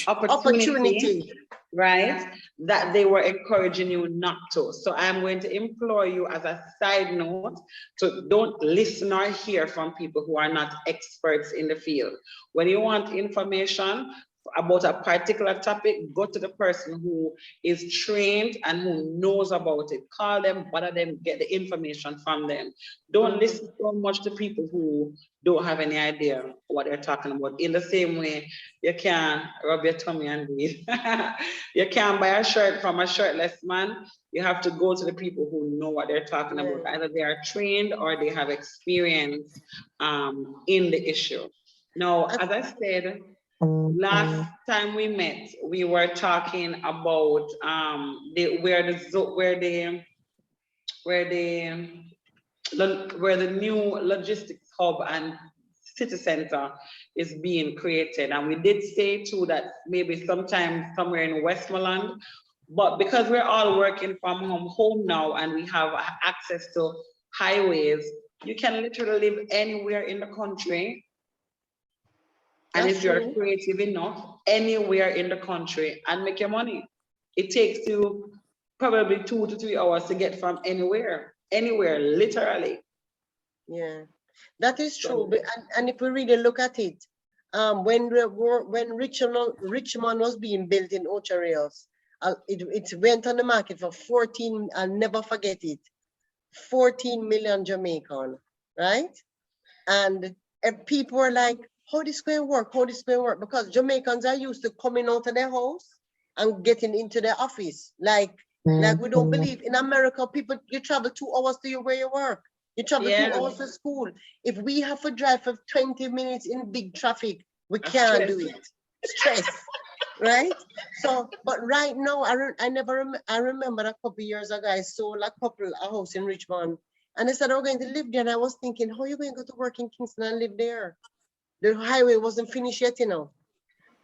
opportunity, right? That they were encouraging you not to. So I'm going to implore you as a side note to don't listen or hear from people who are not experts in the field. When you want information about a particular topic, go to the person who is trained and who knows about it. Call them, bother them, get the information from them. Don't listen so much to people who don't have any idea what they're talking about. In the same way, you can't rub your tummy and breathe. You can't buy a shirt from a shirtless man. You have to go to the people who know what they're talking about. Either they are trained or they have experience in the issue. Now, as I said, last time we met, we were talking about where the new logistics hub and city center is being created. And we did say too that maybe sometime somewhere in Westmoreland, but because we're all working from home now and we have access to highways, you can literally live anywhere in the country. And if you're creative enough, anywhere in the country and make your money. It takes you probably 2 to 3 hours to get from anywhere, literally. Yeah, that is true. And if we really look at it, when Richmond was being built in Ocho Rios, it went on the market for 14, I'll never forget it, 14 million Jamaican, right? And people were like, how this going to work? How this going to work? Because Jamaicans are used to coming out of their house and getting into their office. Like we don't believe in America, people, you travel 2 hours to where you work. You travel 2 hours to school. If we have to drive for 20 minutes in big traffic, we can't do it. Stress, right? So, but right now, I remember a couple years ago, I sold a house in Richmond, and they said, we're going to live there. And I was thinking, how are you going to go to work in Kingston and live there? The highway wasn't finished yet,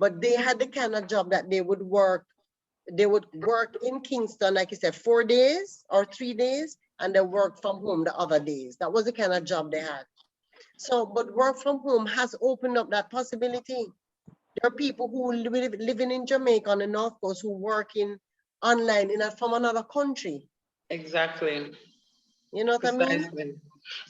but they had the kind of job that they would work in Kingston, like you said, 4 days or 3 days, and they work from home the other days. That was the kind of job they had. So, but work from home has opened up that possibility. There are people who living in Jamaica on the North Coast who working online from another country. Exactly. You know what Precisely. I mean?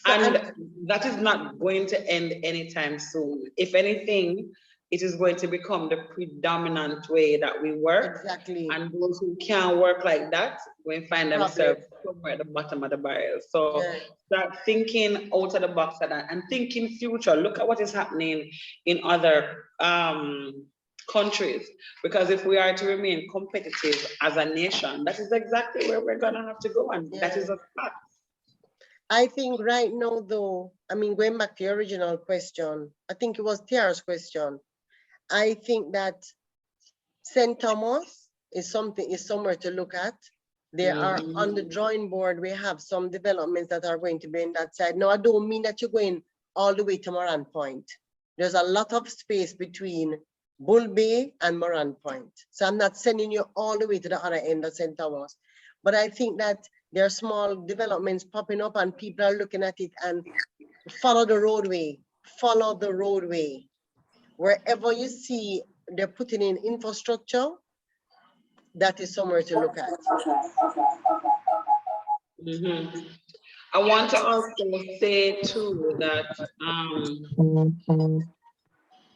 And that is not going to end anytime soon. If anything, it is going to become the predominant way that we work. Exactly. And those who can't work like that will find themselves somewhere at the bottom of the barrel. So start thinking out of the box of that and thinking future. Look at what is happening in other countries. Because if we are to remain competitive as a nation, that is exactly where we're gonna have to go. And that is a fact. I think right now, though, I mean, going back to your original question, I think it was Tiara's question. I think that St. Thomas is somewhere to look at. There are on the drawing board, we have some developments that are going to be in that side. Now, I don't mean that you're going all the way to Moran Point. There's a lot of space between Bull Bay and Moran Point. So I'm not sending you all the way to the other end of St. Thomas. But I think that there are small developments popping up and people are looking at it and follow the roadway. Wherever you see they're putting in infrastructure, that is somewhere to look at. I want to also say too that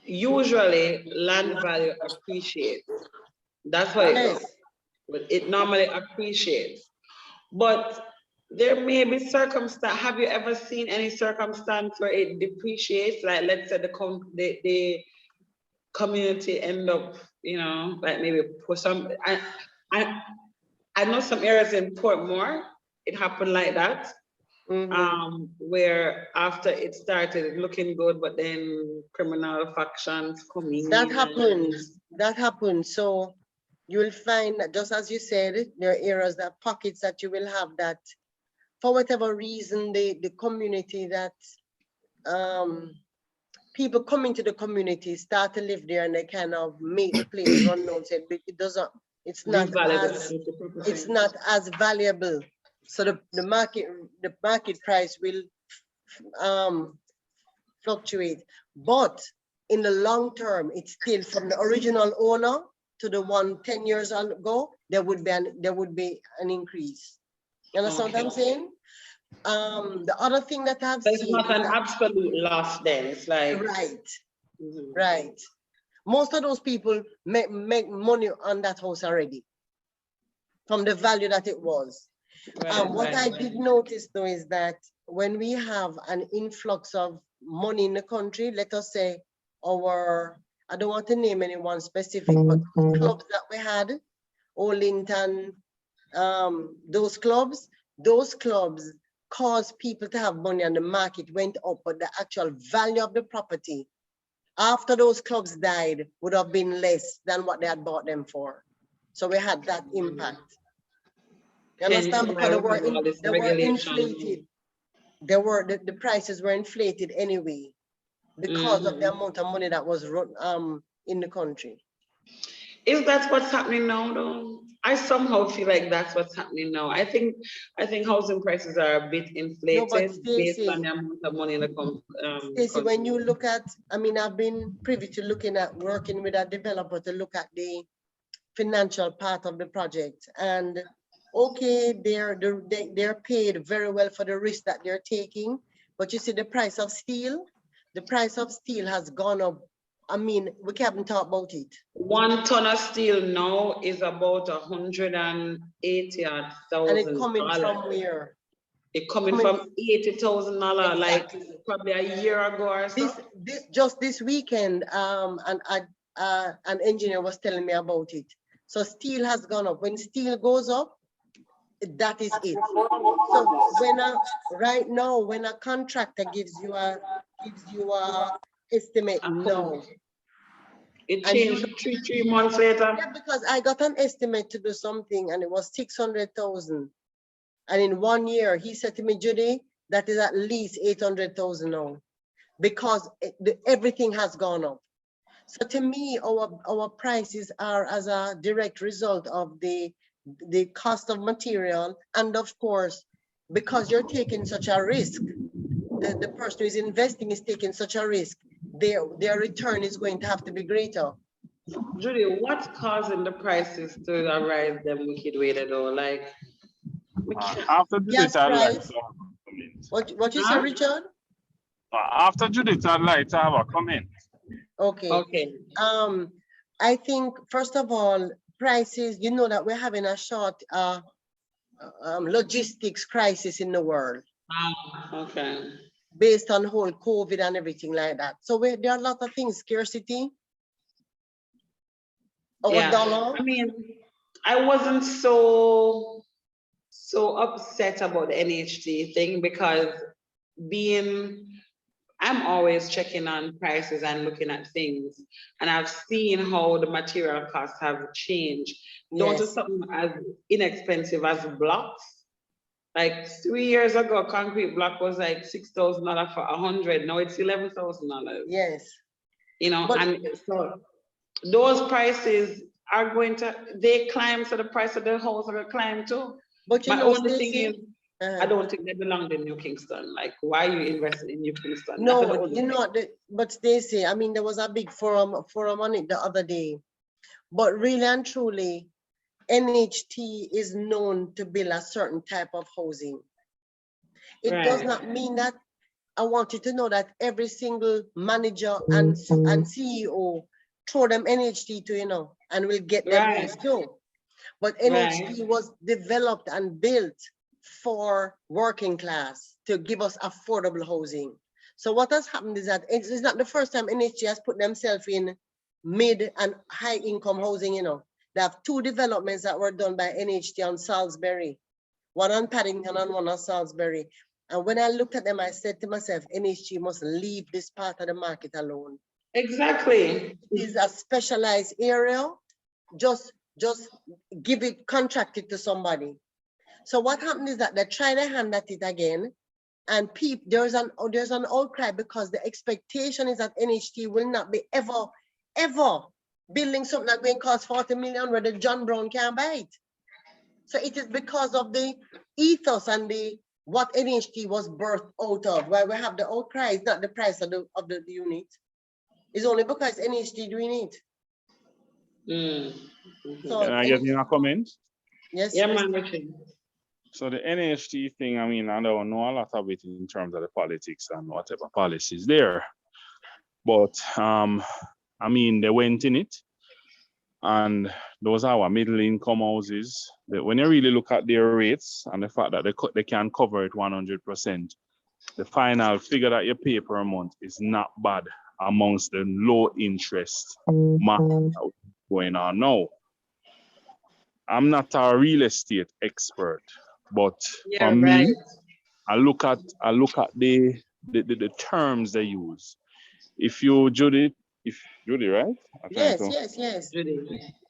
usually land value appreciates. That's what it is. It normally appreciates. But there may be circumstance. Have you ever seen any circumstance where it depreciates? Like, let's say the community end up, like maybe for some. I know some areas in Portmore, it happened like that. Where after it started looking good, but then criminal factions come in. That happens. So you will find that, just as you said, there are areas, that pockets that you will have that, for whatever reason, the community that people coming to the community start to live there, and they kind of make the place run down. It's not as valuable. So the market price will fluctuate. But in the long term, it's still from the original owner to the one 10 years ago, there would be an increase. You understand what I'm saying? The other thing that I've seen, it's not an absolute loss then. It's like right. Most of those people make money on that house already from the value that it was. What I did notice though is that when we have an influx of money in the country, let us say I don't want to name anyone specific, but clubs that we had, Olinton, those clubs caused people to have money, and the market went up, but the actual value of the property after those clubs died would have been less than what they had bought them for. So we had that impact. You understand? Because they were inflated. The prices were inflated anyway because of the amount of money that was in the country. Is that what's happening now though? I somehow feel like that's what's happening now. I think housing prices are a bit inflated based on the amount of money in the Stacy, when you look at, I've been privy to working with a developer to look at the financial part of the project, and okay, they're paid very well for the risk that they're taking, but you see the price of steel has gone up. We can't talk about it. 1 ton of steel now is about $180,000. And it coming from where? It coming from $80,000, like probably a year ago or so. Just this weekend, an engineer was telling me about it. So steel has gone up. When steel goes up, that is it. So right now, when a contractor gives you a estimate, no. It changed 3 months later. Yeah, because I got an estimate to do something and it was 600,000. And in 1 year, he said to me, Judy, that is at least 800,000 now, because everything has gone up. So to me, our prices are as a direct result of the cost of material, and of course, because you're taking such a risk, the person who is investing is taking such a risk, their return is going to have to be greater. Judy, what's causing the prices to rise them wicked way though? Like after Judith, I'd like to have a comment. What you say, Richard? After Judith, I'd like to have a comment. Okay. I think first of all, prices, you know that we're having a short logistics crisis in the world. Okay. Based on whole COVID and everything like that. So there are a lot of things, scarcity. Dollar. I wasn't so upset about the NHT thing because I'm always checking on prices and looking at things, and I've seen how the material costs have changed. Don't do something as inexpensive as blocks. Like 3 years ago, concrete block was like $6,000 for 100. Now it's $11,000. Yes. And so those prices are they climb, so the price of the house will climb too. But my only thing is, I don't think they belong in New Kingston. Like, why are you investing in New Kingston? No, but Stacy, there was a big forum on it the other day. But really and truly, NHT is known to build a certain type of housing. It does not mean that. I want you to know that every single manager and CEO throw them NHT to, and will get them house too. But NHT was developed and built for working class to give us affordable housing. So what has happened is that it's not the first time NHT has put themselves in mid and high income housing, They have 2 developments that were done by NHT on Salisbury, one on Paddington and one on Salisbury. And when I looked at them, I said to myself, NHT must leave this part of the market alone. Exactly. It is a specialized area. Just give it, contract it to somebody. So what happened is that they try their hand at it again, and there's an outcry because the expectation is that NHT will not be ever building something that going to cost 40 million where the John Brown can't buy it. So it is because of the ethos and what NHT was birthed out of, where we have the outcry. It's not the price of the unit. It's only because NHT doing it. So, Can I get in a comment? yes. Yeah, man, Richard. So the NHT thing, I mean, I don't know a lot of it in terms of the politics and whatever policies there. But I mean, they went in it, and those are our middle income houses. When you really look at their rates and the fact that they can cover it 100%, the final figure that you pay per month is not bad amongst the low interest market going on now. I'm not a real estate expert, but for me, I look at the terms they use. If you, Judy, right? Yes. Judy.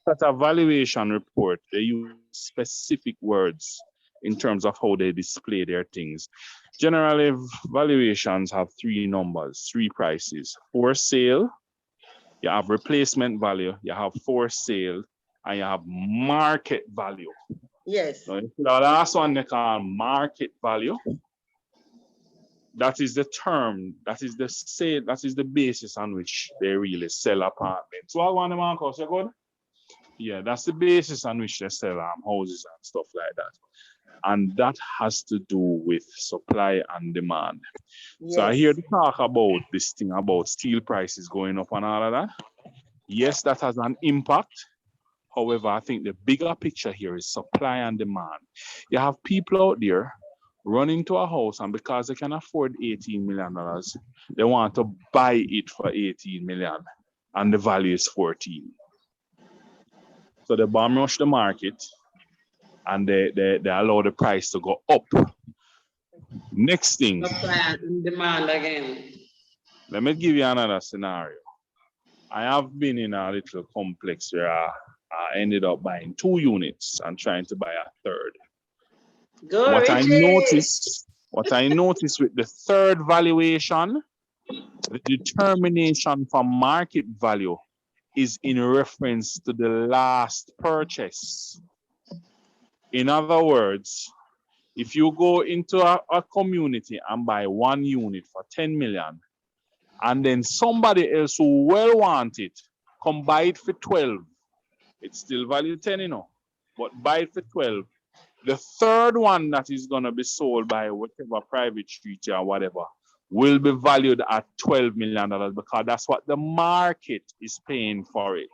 That's a valuation report. They use specific words in terms of how they display their things. Generally, valuations have 3 numbers, 3 prices. For sale, you have replacement value, you have for sale, and you have market value. Yes. So the last one they call market value. That is the term, that is the basis on which they really sell apartments. So I want to mark out, you good? Yeah, that's the basis on which they sell houses and stuff like that. And that has to do with supply and demand. Yes. So I hear the talk about this thing about steel prices going up and all of that. Yes, that has an impact. However, I think the bigger picture here is supply and demand. You have people out there running to a house, and because they can afford $18 million, they want to buy it for 18 million, and the value is 14. So they bomb rush the market, and they allow the price to go up. Next thing. Supply and demand again. Let me give you another scenario. I have been in a little complex where I ended up buying 2 units and trying to buy a third. Go, What Richard. I noticed with the third valuation, the determination for market value is in reference to the last purchase. In other words, if you go into a community and buy 1 unit for 10 million, and then somebody else who will want it, come buy it for 12, it's still valued 10, but buy it for 12. The third one that is going to be sold by whatever private treaty or whatever will be valued at $12 million because that's what the market is paying for it.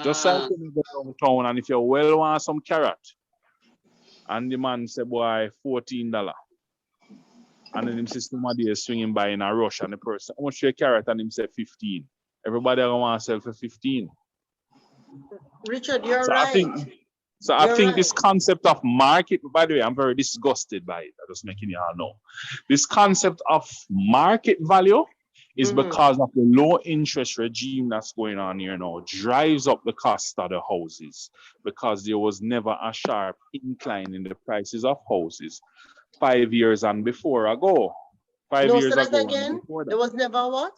Just like when you go downtown and if you well want some carrot, and the man say, boy, $14. And then him say somebody is swinging by in a rush and the person, how much your carrot? And him say 15. Everybody want to sell for 15. Richard, you're right. I think this concept of market, by the way, I'm very disgusted by it. I'm just making you all know. This concept of market value is because of the low interest regime that's going on here now, drives up the cost of the houses because there was never a sharp incline in the prices of houses 5 years and before ago. 5 years ago. Again, there was never what?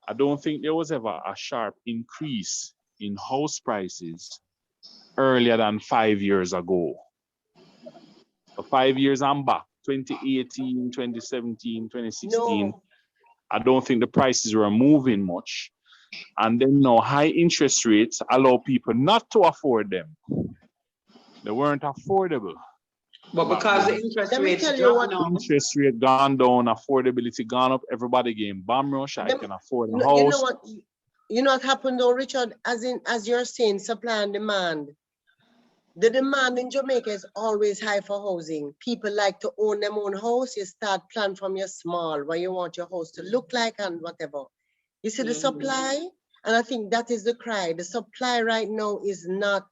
I don't think there was ever a sharp increase in house prices earlier than 5 years ago. So 5 years I'm back, 2018, 2017, 2016. No. I don't think the prices were moving much. And then now high interest rates allow people not to afford them. They weren't affordable. But because the interest rate gone down, affordability gone up, everybody getting bomb rush. I can afford a house. You know what happened though, Richard? As you're saying, supply and demand. The demand in Jamaica is always high for housing. People like to own their own house. You start plan from your small, where you want your house to look like and whatever. You see the supply And I think that is the cry. The supply right now is not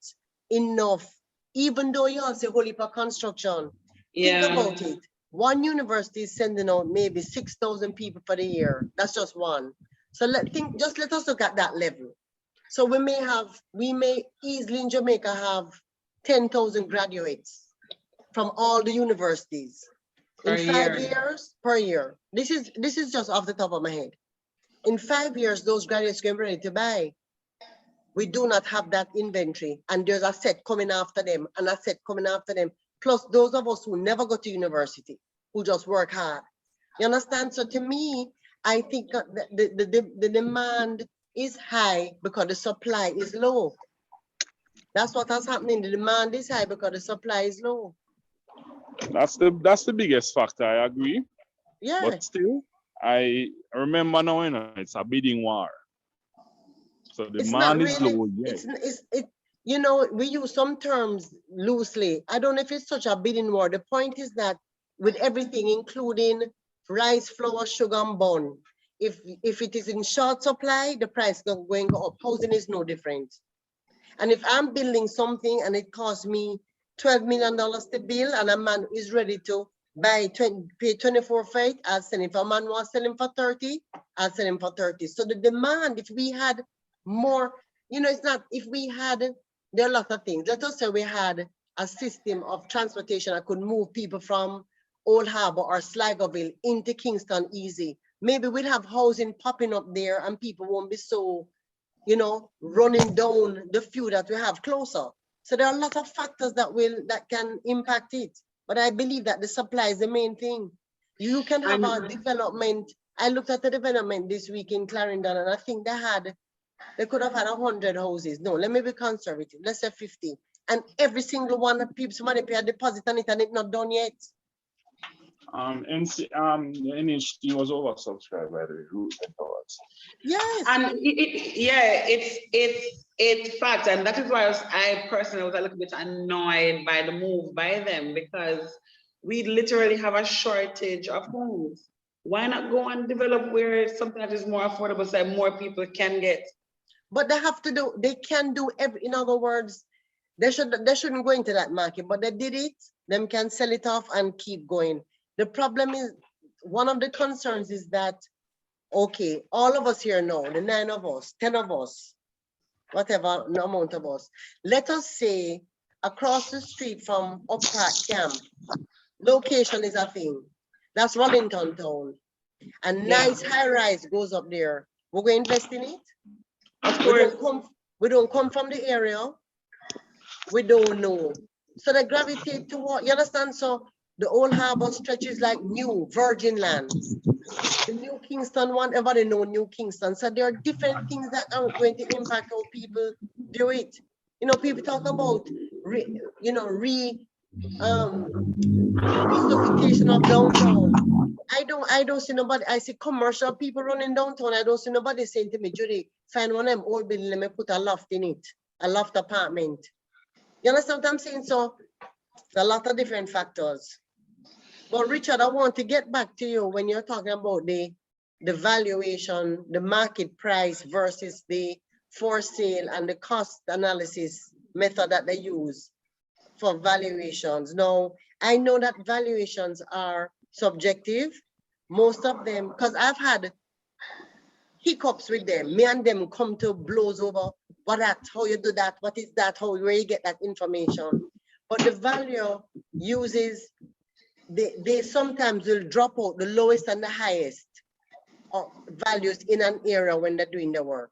enough, even though you all say holy for construction. Think about it. One university is sending out maybe 6,000 people for the year. That's just one. So let us look at that level. So we may easily in Jamaica have 10,000 graduates from all the universities in 5 years per year. This is just off the top of my head. In 5 years, those graduates can be ready to buy. We do not have that inventory, and there's a set coming after them, and a set coming after them. Plus those of us who never go to university, who just work hard. You understand? So to me, I think the demand is high because the supply is low. That's what is happening. The demand is high because the supply is low. That's the biggest factor. I agree. Yeah. But still, I remember now, it's a bidding war. So the demand is low. Yeah. We use some terms loosely. I don't know if it's such a bidding war. The point is that with everything, including rice, flour, sugar, and bun, if it is in short supply, the price is going up. Housing is no different. And if I'm building something and it costs me $12 million to build, and a man is ready to pay 24 for it, I'll sell him. If a man was selling for 30, I'll sell him for 30. So the demand, if we had more, it's not, if we had, there are a lot of things. Let us say we had a system of transportation that could move people from Old Harbor or Sligoville into Kingston easy. Maybe we'd have housing popping up there and people won't be so, running down the few that we have closer. So there are a lot of factors that can impact it. But I believe that the supply is the main thing. You can have a development. I looked at the development this week in Clarendon, and I think they could have had 100 houses. No, let me be conservative. Let's say 50. And every single one of people, somebody pay a deposit on it and it's not done yet. The NHT was oversubscribed by the route and towards. Yes. And it's fact, and that is why I personally was a little bit annoyed by the move by them, because we literally have a shortage of homes. Why not go and develop where something that is more affordable so that more people can get? But they can do in other words, they shouldn't go into that market, but they did it. Them can sell it off and keep going. The problem is, one of the concerns is that, okay, all of us here now, the 9 of us, 10 of us, whatever amount of us, let us say across the street from Up Park Camp, location is a thing. That's Wellington Town. A nice high rise goes up there. We're going to invest in it. Of course. We don't come from the area. We don't know. So they gravitate toward, you understand? So the Old Harbor stretches like new virgin land. The New Kingston one, everybody know New Kingston. So there are different things that are going to impact how people do it. People talk about resuscitation of downtown. I don't see nobody. I see commercial people running downtown. I don't see nobody saying to me, Judy, find one of them old building, let me put a loft in it, a loft apartment. You understand what I'm saying? So there's a lot of different factors. But Richard, I want to get back to you when you're talking about the valuation, the market price versus the for sale and the cost analysis method that they use for valuations. Now, I know that valuations are subjective, most of them, because I've had hiccups with them. Me and them come to blows over how you do that, what is that, where you get that information. But the value uses, they sometimes will drop out the lowest and the highest values in an area when they're doing the work.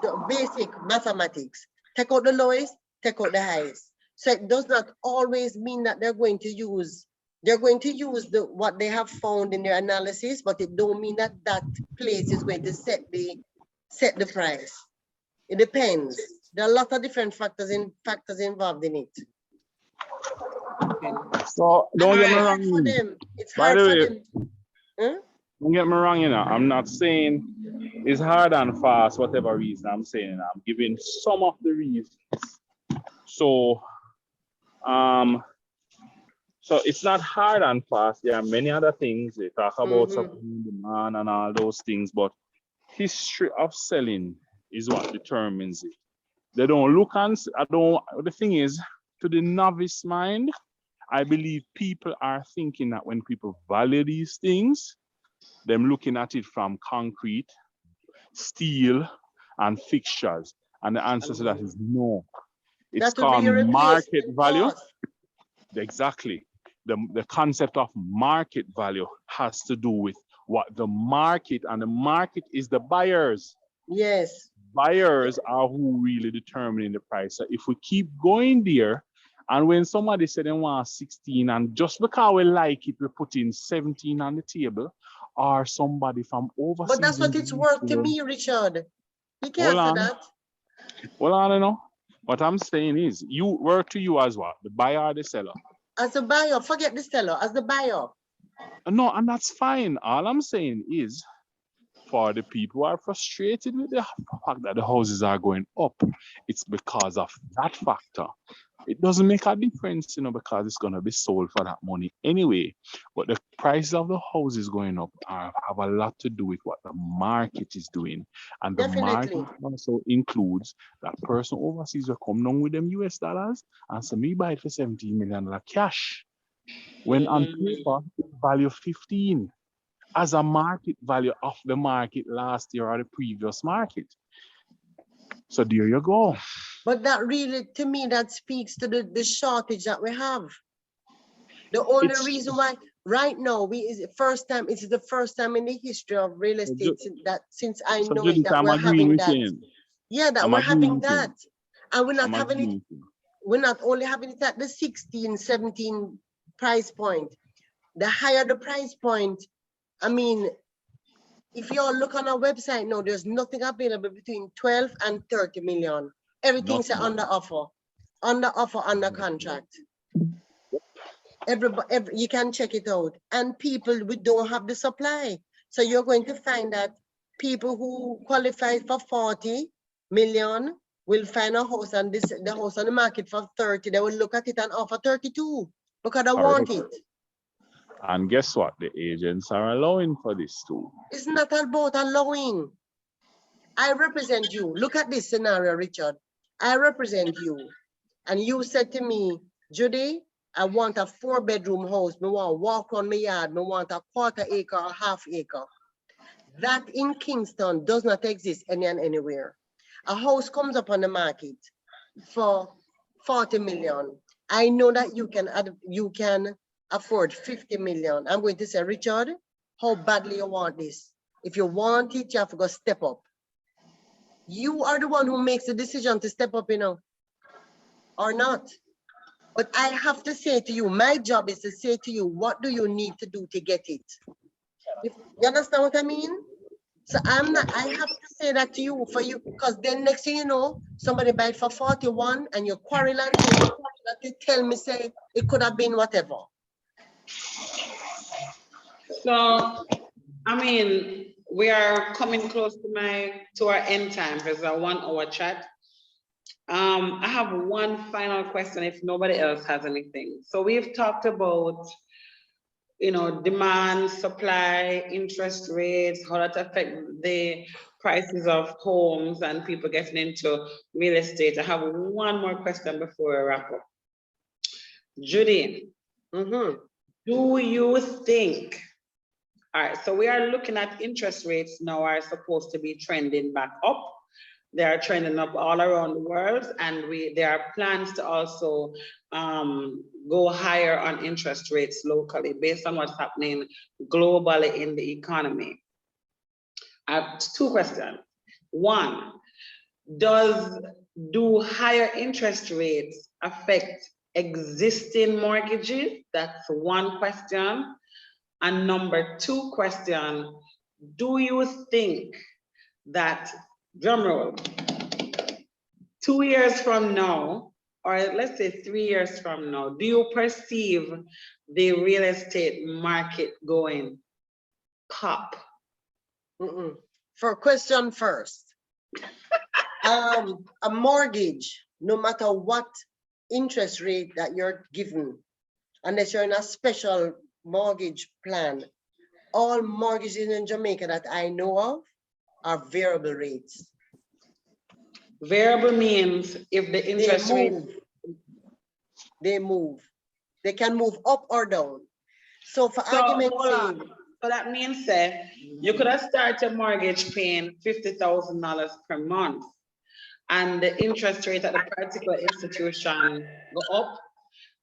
The basic mathematics, take out the lowest, take out the highest. So it does not always mean that they're going to use what they have found in their analysis, but it don't mean that that place is going to set the price. It depends. There are a lot of different factors involved in it. So don't get me wrong. It's hard for them. Don't get me wrong, I'm not saying it's hard and fast, whatever reason I'm saying. I'm giving some of the reasons. So it's not hard and fast. There are many other things. They talk about supply and demand and all those things, but history of selling is what determines it. They don't look and the thing is, to the novice mind, I believe people are thinking that when people value these things, them looking at it from concrete, steel, and fixtures. And the answer to that is no. It's That would be called your market replacement value. cost. Exactly. The concept of market value has to do with what the market, and the market is the buyers. Yes. Buyers are who really determine the price. So if we keep going there, and when somebody said they want 16, and just because we like it, we put in 17 on the table, or somebody from overseas. But that's what it's worth to me, Richard. You can't say that. Well, I don't know. What I'm saying is, you work to you as what? The buyer or the seller? As a buyer, forget the seller, as the buyer. No, and that's fine. All I'm saying is, for the people who are frustrated with the fact that the houses are going up, it's because of that factor. It doesn't make a difference, because it's going to be sold for that money anyway. But the prices of the houses going up have a lot to do with what the market is doing. And the market also includes that person overseas will come down with them US dollars and say, me buy it for $17 million cash. When on paper, it value 15 as a market value of the market last year or the previous market. So there you go. But that really, to me, that speaks to the shortage that we have. The only reason why right now it's the first time in the history of real estate since I know it, that we're having that. Yeah, that we're having that. And we're not having it. We're not only having it at the 16, 17 price point. The higher the price point, I mean, if you all look on our website now, there's nothing available between 12 and 30 million. Everything's under offer, under contract. You can check it out. And people, we don't have the supply. So you're going to find that people who qualify for 40 million will find a house, and the house on the market for 30. They will look at it and offer 32 because they want it. And guess what? The agents are allowing for this too. It's not about allowing. I represent you. Look at this scenario, Richard. I represent you. And you said to me, Judy, I want a 4-bedroom house. I want to walk on my yard. I want a 1/4 acre or 1/2 acre. That in Kingston does not exist anywhere. A house comes up on the market for 40 million. I know that you can afford 50 million. I'm going to say, Richard, how badly you want this? If you want it, you have to go step up. You are the one who makes the decision to step up, or not. But I have to say to you, my job is to say to you, what do you need to do to get it? You understand what I mean? So I have to say that to you, because then next thing you know, somebody buy it for 41 and you quarrel and tell me, say, it could have been whatever. So, I mean, we are coming close to our end time. It's a 1-hour chat. I have one final question if nobody else has anything. So we've talked about, demand, supply, interest rates, how that affect the prices of homes and people getting into real estate. I have one more question before we wrap up. Judy, do you think, all right, so we are looking at interest rates now are supposed to be trending back up. They are trending up all around the world, and there are plans to also go higher on interest rates locally based on what's happening globally in the economy. I have 2 questions. One, do higher interest rates affect existing mortgages? That's one question. And number 2 question, do you think that, drumroll, 2 years from now, or let's say 3 years from now, do you perceive the real estate market going pop? For question first, a mortgage, no matter what interest rate that you're given, unless you're in a special mortgage plan, all mortgages in Jamaica that I know of are variable rates. Variable means if the interest rate. They move. They can move up or down. So for argument's sake. So that means that you could have started your mortgage paying $50,000 per month, and the interest rate at the particular institution go up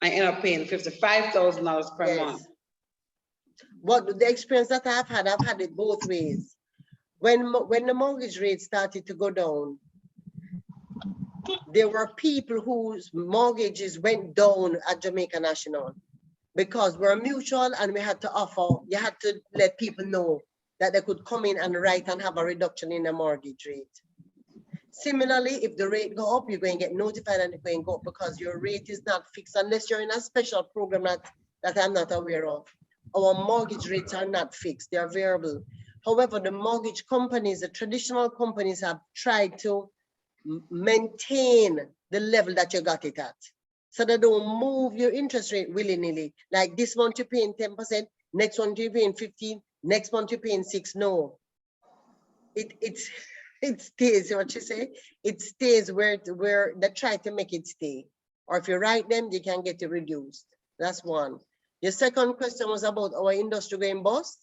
and end up paying $55,000 per month. What the experience that I've had it both ways. When the mortgage rate started to go down, there were people whose mortgages went down at Jamaica National because we're mutual and we had to offer, you had to let people know that they could come in and write and have a reduction in the mortgage rate. Similarly, if the rate go up, you're going to get notified and it's going to go up because your rate is not fixed unless you're in a special program that I'm not aware of. Our mortgage rates are not fixed, they are variable. However, the mortgage companies, the traditional companies have tried to maintain the level that you got it at. So they don't move your interest rate willy-nilly. Like this month you're paying 10%, next month you're paying 15%, next month you're paying 6%. No. It stays, what you say? It stays where they try to make it stay. Or if you write them, they can get it reduced. That's one. Your second question was about our industry going bust.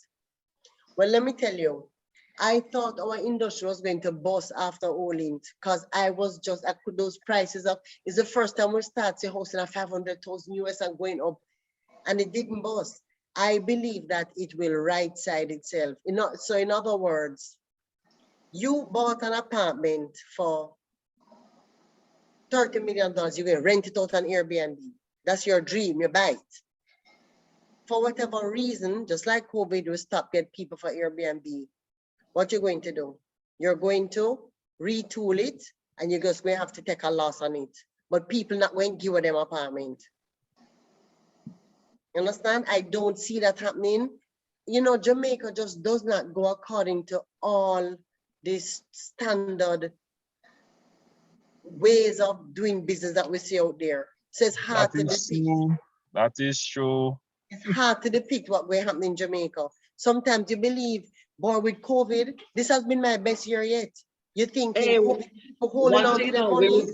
Well, let me tell you, I thought our industry was going to bust after Olint because I put those prices up. It's the first time we started hosting a 500,000 US and going up, and it didn't bust. I believe that it will right side itself. So in other words, you bought an apartment for $30 million, you're going to rent it out on Airbnb. That's your dream, you buy it. For whatever reason, just like COVID, we stopped getting people for Airbnb. What you're going to do? You're going to retool it and you're just going to have to take a loss on it. But people not going to give them apartment. You understand? I don't see that happening. You know, Jamaica just does not go according to all these standard ways of doing business that we see out there. So it's hard to depict. That is true. It's hard to depict what we're happening in Jamaica. Sometimes you believe, boy, with COVID, this has been my best year yet. You think people holding on to their money. People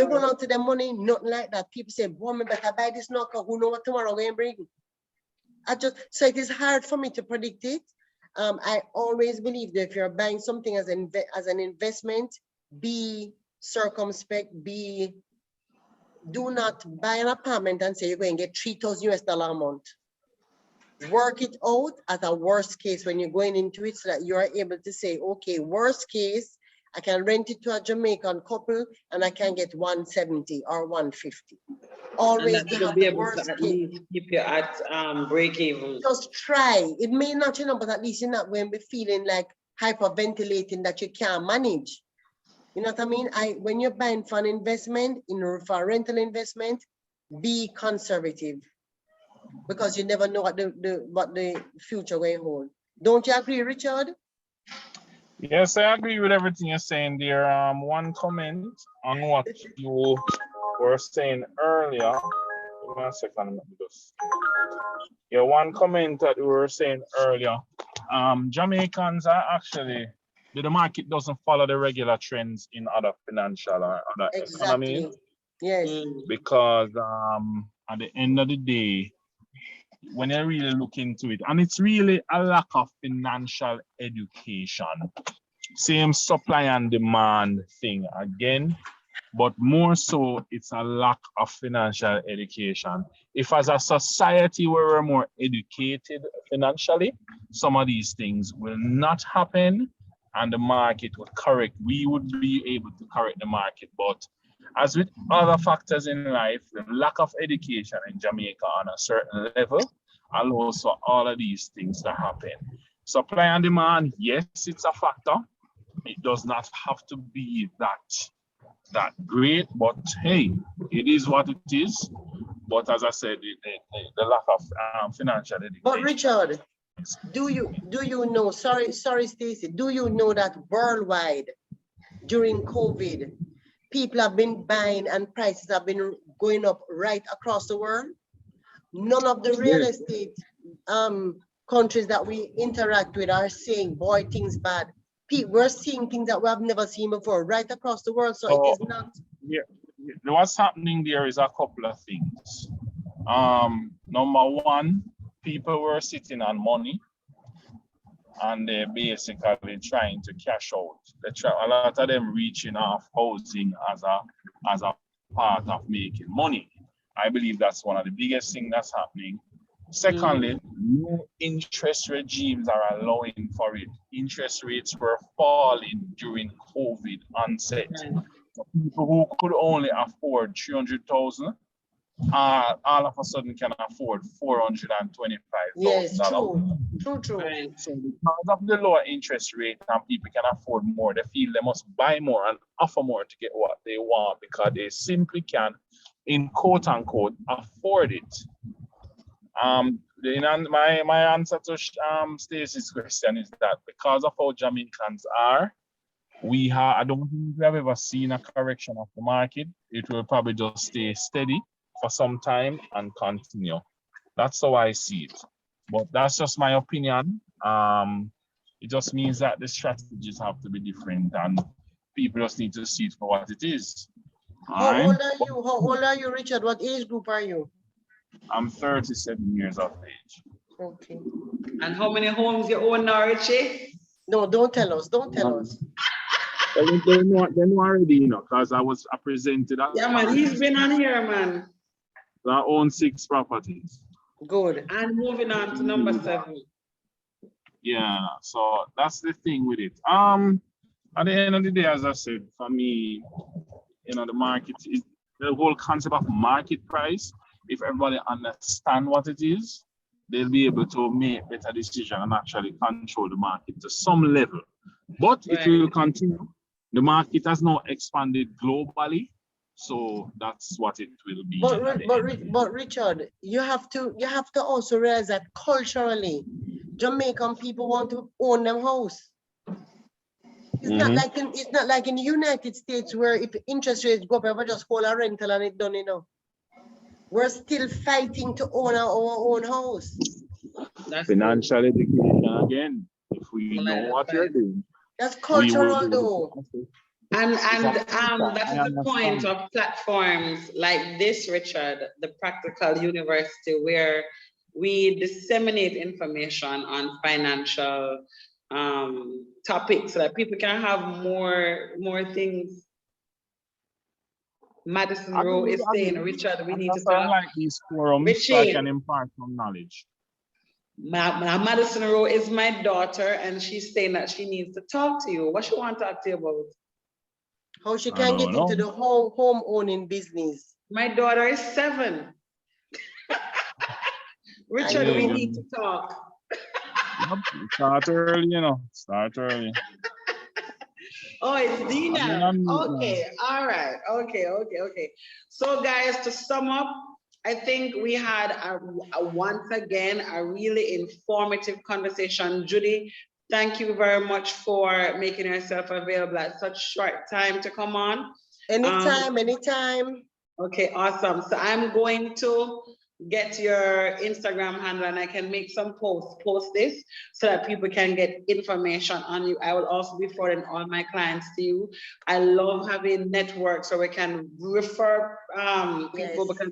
hold on to their money, nothing like that. People say, boy, I better buy this now because who knows what tomorrow going to bring. So it is hard for me to predict it. I always believe that if you're buying something as an investment, be circumspect, do not buy an apartment and say you're going to get $3,000 US a month. Work it out at a worst case when you're going into it so that you are able to say, okay, worst case, I can rent it to a Jamaican couple and I can get 170 or 150. Always to have the worst case. Keep you at break even. Just try. It may not, but at least you're not going to be feeling like hyperventilating that you can't manage. You know what I mean? When you're buying for an investment, for a rental investment, be conservative because you never know what the future will hold. Don't you agree, Richard? Yes, I agree with everything you're saying there. One comment on what you were saying earlier. Give me a second. Yeah, one comment that we were saying earlier. Jamaicans are actually, the market doesn't follow the regular trends in other financial or other economies. Yes. Because at the end of the day, when you really look into it, and it's really a lack of financial education. Same supply and demand thing again, but more so it's a lack of financial education. If as a society we were more educated financially, some of these things will not happen and the market would correct. We would be able to correct the market, but as with other factors in life, the lack of education in Jamaica on a certain level allows for all of these things to happen. Supply and demand, yes, it's a factor. It does not have to be that great, but hey, it is what it is. But as I said, the lack of financial education. But Richard, do you know? Sorry, Stacy. Do you know that worldwide during COVID, people have been buying and prices have been going up right across the world? None of the real estate countries that we interact with are saying, boy, things bad. we're seeing things that we have never seen before, right across the world. So it is not. Yeah, what's happening there is a couple of things. Number one, people were sitting on money and they're basically trying to cash out. A lot of them reaching off housing as a part of making money. I believe that's one of the biggest things that's happening. Secondly, new interest regimes are allowing for it. Interest rates were falling during COVID onset. So people who could only afford 300,000 all of a sudden can afford $425,000. Yes, true. So because of the lower interest rate and people can afford more, they feel they must buy more and offer more to get what they want because they simply can, in quote unquote, afford it. My answer to Stacy's question is that because of how Jamaicans are, I don't think we have ever seen a correction of the market. It will probably just stay steady for some time and continue. That's how I see it. But that's just my opinion. It just means that the strategies have to be different and people just need to see it for what it is. How old are you? How old are you, Richard? What age group are you? I'm 37 years of age. Okay. And how many homes you own now, Richie? No, don't tell us. Don't tell us. They know already, because I presented. Yeah, man, he's been on here, man. I own 6 properties. Good. And moving on to number 7. Yeah, so that's the thing with it. At the end of the day, as I said, for me, the market is the whole concept of market price. If everybody understand what it is, they'll be able to make better decisions and actually control the market to some level. But it will continue. The market has now expanded globally, so that's what it will be. But Richard, you have to also realize that culturally, Jamaican people want to own them house. It's not like in the United States where if interest rates go up, everyone just hold a rental and it's done, We're still fighting to own our own house. That's financial education again. If we know what you're doing. That's cultural though. And that is the point of platforms like this, Richard, the Practical University, where we disseminate information on financial topics so that people can have more things. Madison Rowe is saying, Richard, we need to talk. Like these forums so I can impart some knowledge. Madison Rowe is my daughter, and she's saying that she needs to talk to you. What she want to talk to you about? How she can get into the home owning business. My daughter is 7. Richard, we need to talk. Start early, Start early. Oh, it's Dina. Okay, all right. Okay. So guys, to sum up, I think we had once again a really informative conversation. Judy, thank you very much for making yourself available at such short time to come on. Anytime. Okay, awesome. So I'm going to get your Instagram handle and I can make some post this so that people can get information on you. I will also be forwarding all my clients to you. I love having networks so we can refer people because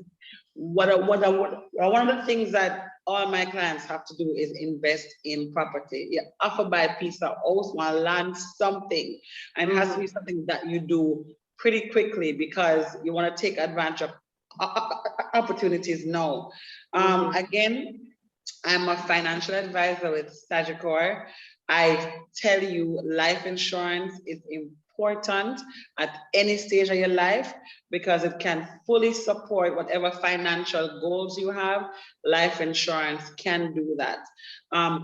one of the things that all my clients have to do is invest in property. You have to buy a piece of house, one land, something, and it has to be something that you do pretty quickly because you want to take advantage of opportunities now. Again, I'm a financial advisor with Sagicor. I tell you, life insurance is important at any stage of your life because it can fully support whatever financial goals you have. Life insurance can do that.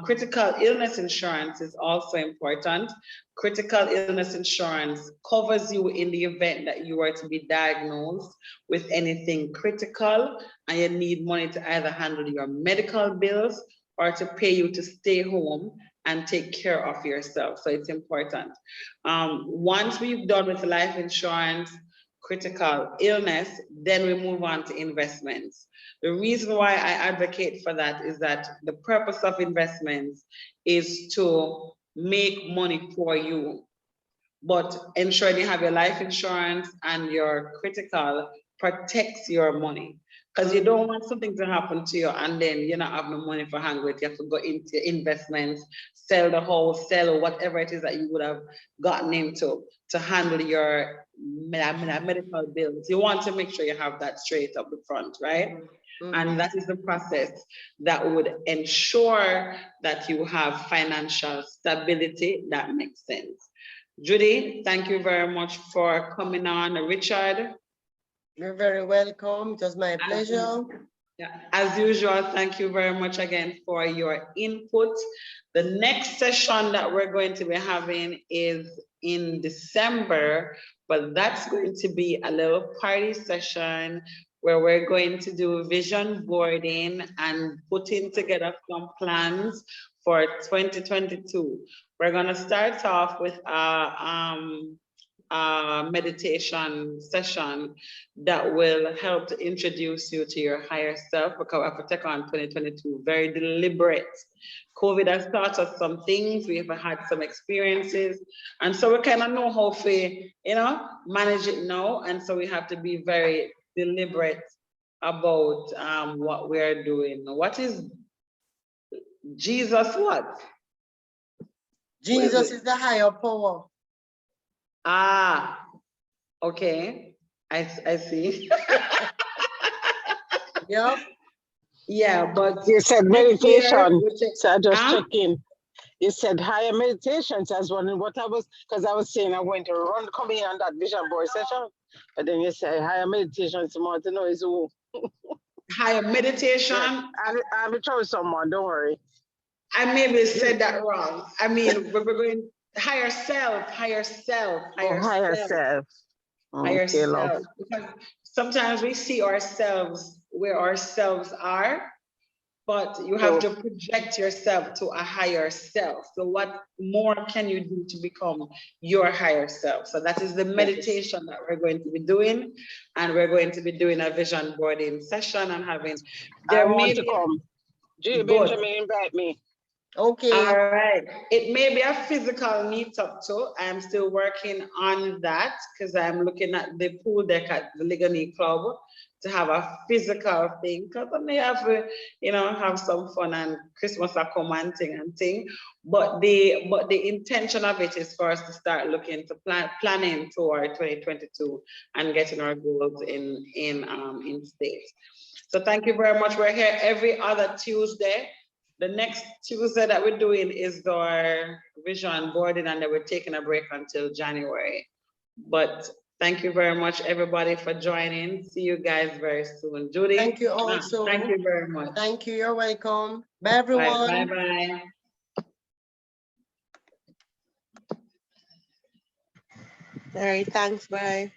Critical illness insurance is also important. Critical illness insurance covers you in the event that you are to be diagnosed with anything critical and you need money to either handle your medical bills or to pay you to stay home and take care of yourself. So it's important. Once we've done with life insurance, critical illness, then we move on to investments. The reason why I advocate for that is that the purpose of investments is to make money for you. But ensuring you have your life insurance and your critical protects your money. Because you don't want something to happen to you and then you not have no money for hang with. You have to go into investments, sell the house, sell whatever it is that you would have gotten into to handle your medical bills. You want to make sure you have that straight up the front, right? And that is the process that would ensure that you have financial stability. That makes sense. Judy, thank you very much for coming on. Richard. You're very welcome. It was my pleasure. Yeah, as usual, thank you very much again for your input. The next session that we're going to be having is in December, but that's going to be a little party session where we're going to do vision boarding and putting together some plans for 2022. We're going to start off with a meditation session that will help to introduce you to your higher self, because we have to take on 2022 very deliberate. COVID has taught us some things, we have had some experiences, and so we kind of know how to, manage it now, and so we have to be very deliberate about what we're doing. What is Jesus? What? Jesus is the higher power. Ah, okay. I see. Yep. Yeah, but You said meditation, year, so I just check in. You said higher meditations. I was wondering what because I was saying I'm going to come in on that vision board session, but then you say higher meditation, so more to know is who. higher meditation. I'll be trying someone, don't worry. I maybe said that wrong. I mean, we're going higher self, higher self, higher self. Higher self. Because sometimes we see ourselves where ourselves are, but you have to project yourself to a higher self. So what more can you do to become your higher self? So that is the meditation that we're going to be doing. And we're going to be doing a vision boarding session and having, I want to come. Judy, Benjamin, invite me. Okay. All right. It may be a physical meetup too. I'm still working on that because I'm looking at the pool deck at the Ligoni Club to have a physical thing, because I may have to, have some fun, and Christmas are commenting and thing. But the intention of it is for us to start looking to planning toward 2022 and getting our goals in state. So thank you very much. We're here every other Tuesday. The next Tuesday that we're doing is our vision boarding, and then we're taking a break until January. But thank you very much, everybody, for joining. See you guys very soon. Judy. Thank you also. Thank you very much. Thank you. You're welcome. Bye, everyone. Bye-bye. All right, thanks, bye.